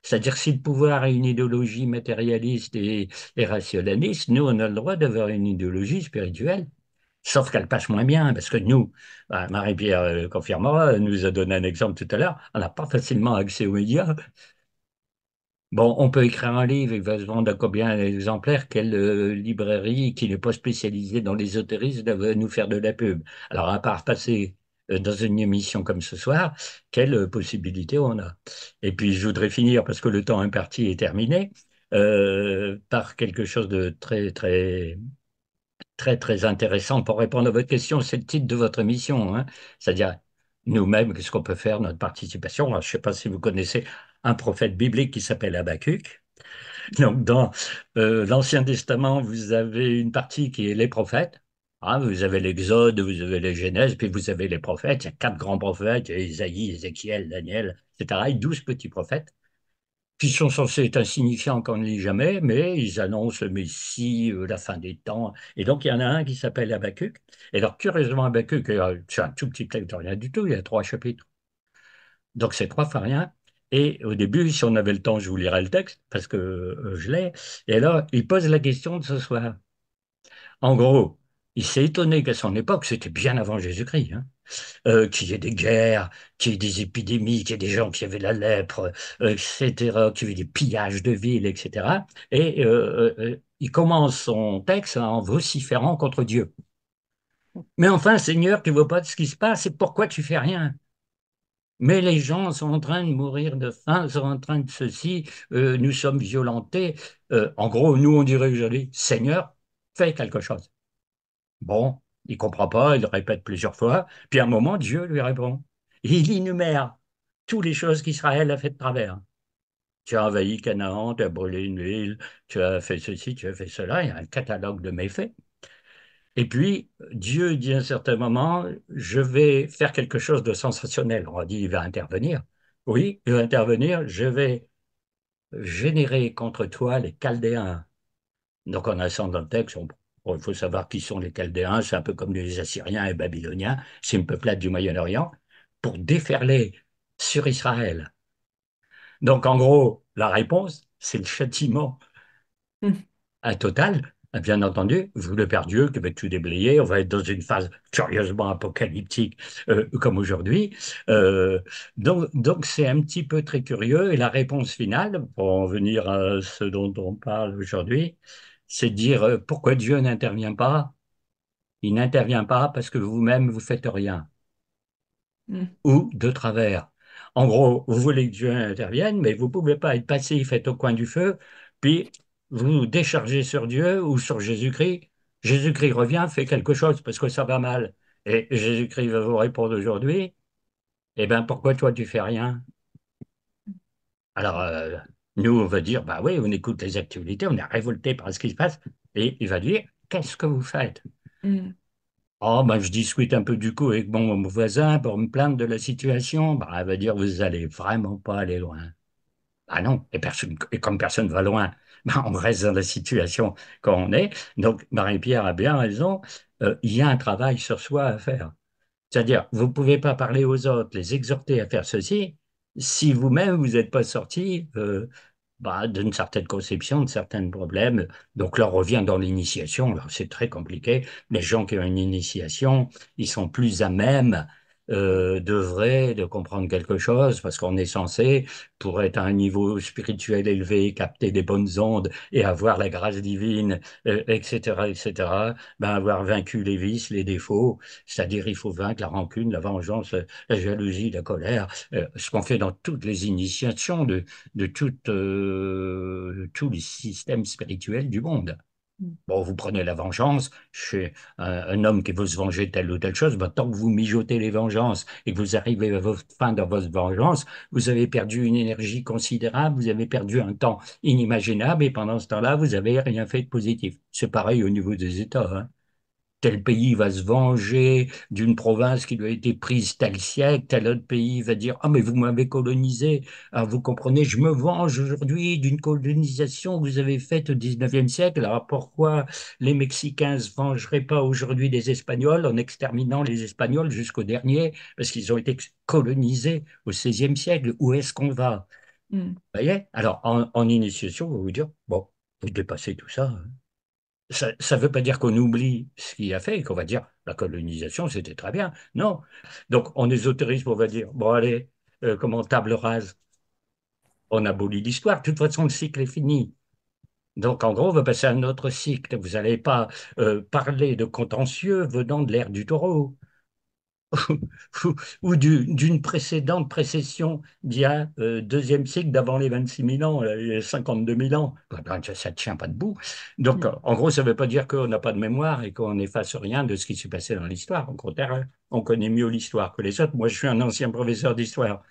C'est-à-dire si le pouvoir a une idéologie matérialiste et rationaliste, nous, on a le droit d'avoir une idéologie spirituelle. Sauf qu'elle passe moins bien, parce que nous, Marie-Pierre confirmera, elle nous a donné un exemple tout à l'heure, on n'a pas facilement accès aux médias. Bon, on peut écrire un livre, il va se vendre à combien d'exemplaires? Quelle librairie qui n'est pas spécialisée dans l'ésotérisme va nous faire de la pub? Alors, à part passer dans une émission comme ce soir, quelle possibilité on a? Et puis, je voudrais finir, parce que le temps imparti est terminé, par quelque chose de très, très, très, très intéressant pour répondre à votre question. C'est le titre de votre émission, hein. C'est-à-dire, nous-mêmes, qu'est-ce qu'on peut faire, notre participation? Alors, je ne sais pas si vous connaissez un prophète biblique qui s'appelle Habakkuk. Donc, dans l'Ancien Testament, vous avez une partie qui est les prophètes. Hein, vous avez l'Exode, vous avez les Genèse, puis vous avez les prophètes. Il y a quatre grands prophètes, il y a Isaïe, Ézéchiel, Daniel, etc. Et 12 petits prophètes qui sont censés être insignifiants qu'on ne lit jamais, mais ils annoncent le Messie, la fin des temps. Et donc, il y en a un qui s'appelle Habakkuk. Et alors, curieusement, Habakkuk, c'est un tout petit texte de rien du tout, il y a trois chapitres. Donc, c'est trois fois rien. Et au début, si on avait le temps, je vous lirais le texte, parce que je l'ai. Et alors, il pose la question de ce soir. En gros, il s'est étonné qu'à son époque, c'était bien avant Jésus-Christ, hein, qu'il y ait des guerres, qu'il y ait des épidémies, qu'il y ait des gens qui avaient la lèpre, etc., qu'il y ait des pillages de villes, etc. Et il commence son texte en vociférant contre Dieu. Mais enfin, Seigneur, tu vois pas ce qui se passe et pourquoi tu fais rien? Mais les gens sont en train de mourir de faim, sont en train de ceci, nous sommes violentés. En gros, nous, on dirait aujourd'hui, Seigneur, fais quelque chose. Bon, il comprend pas, il répète plusieurs fois, puis à un moment, Dieu lui répond. Et il énumère toutes les choses qu'Israël a fait de travers. Tu as envahi Canaan, tu as brûlé une ville, tu as fait ceci, tu as fait cela, il y a un catalogue de méfaits. Et puis, Dieu dit à un certain moment, je vais faire quelque chose de sensationnel. On a dit, il va intervenir. Oui, il va intervenir, je vais générer contre toi les Chaldéens, Donc en ascendant dans le texte, bon, il faut savoir qui sont les Chaldéens, c'est un peu comme les Assyriens et Babyloniens, c'est une peuplade du Moyen-Orient, pour déferler sur Israël. Donc en gros, la réponse, c'est le châtiment Mm. total. Bien entendu, vous le Père Dieu qui va tout déblayer, on va être dans une phase curieusement apocalyptique comme aujourd'hui. Donc c'est un petit peu très curieux. Et la réponse finale, pour en venir à ce dont on parle aujourd'hui, c'est de dire pourquoi Dieu n'intervient pas. Il n'intervient pas parce que vous-même, vous faites rien, Mm. ou de travers. En gros, vous voulez que Dieu intervienne, mais vous ne pouvez pas être passif, être au coin du feu, puis vous déchargez sur Dieu ou sur Jésus-Christ. Jésus-Christ revient, fait quelque chose parce que ça va mal. Et Jésus-Christ va vous répondre aujourd'hui, eh bien, pourquoi toi tu fais rien? Alors, nous, on va dire, bah oui, on écoute les actualités, on est révolté par ce qui se passe, et il va dire, qu'est-ce que vous faites? Mm. Oh, ben, je discute un peu du coup avec mon voisin pour me plaindre de la situation. Bah, elle va dire, vous allez vraiment pas aller loin. Ah non, et comme personne va loin, ben, on reste dans la situation quand on est. Donc, Marie-Pierre a bien raison. Il y a un travail sur soi à faire. C'est-à-dire, vous ne pouvez pas parler aux autres, les exhorter à faire ceci, si vous-même, vous n'êtes pas sorti bah, d'une certaine conception, de certains problèmes. Donc là, on revient dans l'initiation. Alors, c'est très compliqué. Les gens qui ont une initiation, ils sont plus à même d'œuvrer, de comprendre quelque chose, parce qu'on est censé, pour être à un niveau spirituel élevé, capter des bonnes ondes et avoir la grâce divine, etc., etc., ben, avoir vaincu les vices, les défauts, c'est-à-dire il faut vaincre la rancune, la vengeance, la jalousie, la colère, ce qu'on fait dans toutes les initiations de tous les systèmes spirituels du monde. Mm. Bon, vous prenez la vengeance chez un homme qui veut se venger de telle ou telle chose, ben, tant que vous mijotez les vengeances et que vous arrivez à votre fin dans votre vengeance, vous avez perdu une énergie considérable, vous avez perdu un temps inimaginable et pendant ce temps-là, vous n'avez rien fait de positif. C'est pareil au niveau des États, hein. Tel pays va se venger d'une province qui lui a été prise tel siècle, tel autre pays va dire, ah mais vous m'avez colonisé. Alors vous comprenez, je me venge aujourd'hui d'une colonisation que vous avez faite au 19e siècle. Alors pourquoi les Mexicains ne se vengeraient pas aujourd'hui des Espagnols en exterminant les Espagnols jusqu'au dernier parce qu'ils ont été colonisés au 16e siècle? Où est-ce qu'on va? Mm. Vous voyez? Alors en initiation, on va vous dire, bon, vous dépassez tout ça, hein. Ça ne veut pas dire qu'on oublie ce qu'il a fait et qu'on va dire la colonisation, c'était très bien. Non. Donc, en ésotérisme, on va dire, bon, allez, comment table rase, on abolit l'histoire. De toute façon, le cycle est fini. Donc, en gros, on va passer à un autre cycle. Vous n'allez pas parler de contentieux venant de l'ère du taureau ou, d'une précédente précession d'il y a deuxième cycle d'avant les 26 000 ans, les 52 000 ans. Ben, ça ne tient pas debout. Donc, Mm. en gros, ça ne veut pas dire qu'on n'a pas de mémoire et qu'on n'efface rien de ce qui s'est passé dans l'histoire. Au contraire, on connaît mieux l'histoire que les autres. Moi, je suis un ancien professeur d'histoire.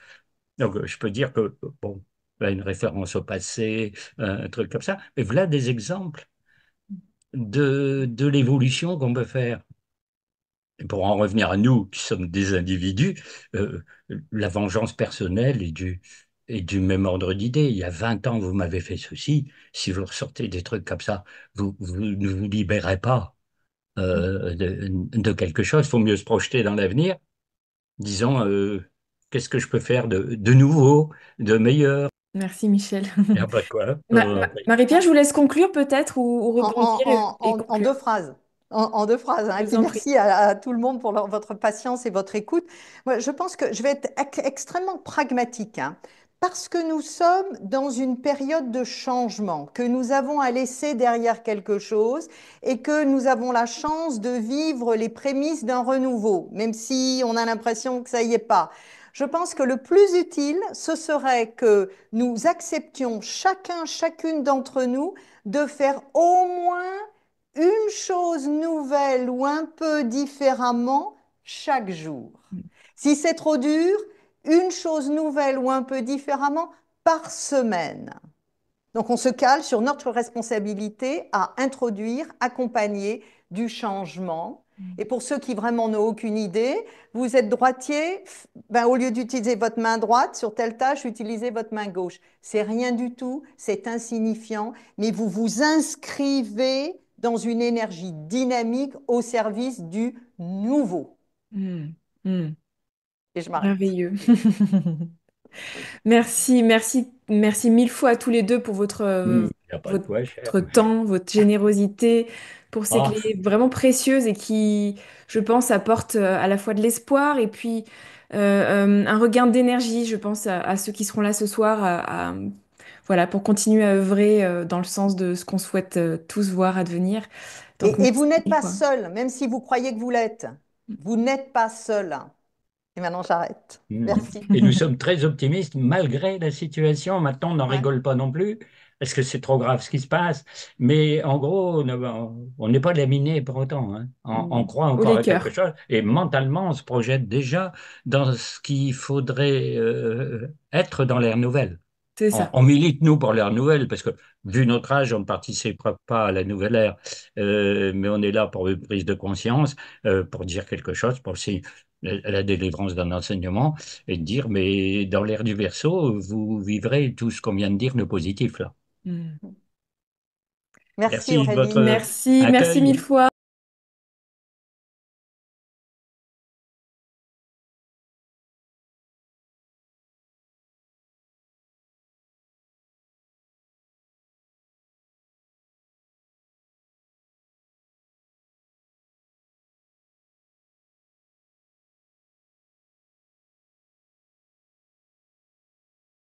Donc, je peux dire que, bon, une référence au passé, un truc comme ça. Mais voilà des exemples de l'évolution qu'on peut faire. Et pour en revenir à nous, qui sommes des individus, euh, la vengeance personnelle est du même ordre d'idée. Il y a 20 ans, vous m'avez fait ceci. Si vous ressortez des trucs comme ça, vous ne vous libérez pas de quelque chose. Il faut mieux se projeter dans l'avenir. Disons, qu'est-ce que je peux faire de nouveau, de meilleur? Merci Michel. Il n'y a pas de quoi. Marie-Pierre, je vous laisse conclure peut-être ou rebondir et En conclure. deux phrases. En deux phrases, hein. Je Et vous puis en prie. merci à tout le monde pour votre patience et votre écoute. Moi, je pense que je vais être extrêmement pragmatique, hein, parce que nous sommes dans une période de changement, que nous avons à laisser derrière quelque chose et que nous avons la chance de vivre les prémices d'un renouveau, même si on a l'impression que ça y est pas. Je pense que le plus utile, ce serait que nous acceptions chacun, chacune d'entre nous de faire au moins une chose nouvelle ou un peu différemment chaque jour. Si c'est trop dur, une chose nouvelle ou un peu différemment par semaine. Donc on se cale sur notre responsabilité à introduire, accompagner du changement Et pour ceux qui vraiment n'ont aucune idée, vous êtes droitier, ben, au lieu d'utiliser votre main droite sur telle tâche, utilisez votre main gauche. C'est rien du tout, c'est insignifiant, mais vous vous inscrivez dans une énergie dynamique au service du nouveau. Mm. Mm. Et je m'arrête. Merveilleux. Merci, merci, merci mille fois à tous les deux pour Il n'y a pas de quoi, cher. votre temps, votre générosité, pour ces Ah, clés vraiment précieuses et qui, je pense, apportent à la fois de l'espoir et puis un regain d'énergie, je pense, à ceux qui seront là ce soir, voilà, pour continuer à œuvrer dans le sens de ce qu'on souhaite tous voir advenir. Donc, Et vous merci n'êtes mille pas fois. seul, même si vous croyez que vous l'êtes. Vous n'êtes pas seul. Et maintenant, j'arrête. Merci. Et nous sommes très optimistes malgré la situation. Maintenant, on n'en Ouais. rigole pas non plus parce que c'est trop grave ce qui se passe. Mais en gros, on n'est pas laminé pour autant, hein. On Mm. croit Haut encore les à quelque cœurs, chose et mentalement, on se projette déjà dans ce qu'il faudrait être dans l'ère nouvelle. c'est On, ça. on milite, nous, pour l'ère nouvelle, parce que, vu notre âge, on ne participera pas à la nouvelle ère. Mais on est là pour une prise de conscience, pour dire quelque chose, pour aussi la délivrance d'un enseignement, et de dire, mais dans l'ère du Verseau, vous vivrez tout ce qu'on vient de dire de positif, là. Mm. Merci Merci de Aurélie. votre Merci, merci mille accueil. fois.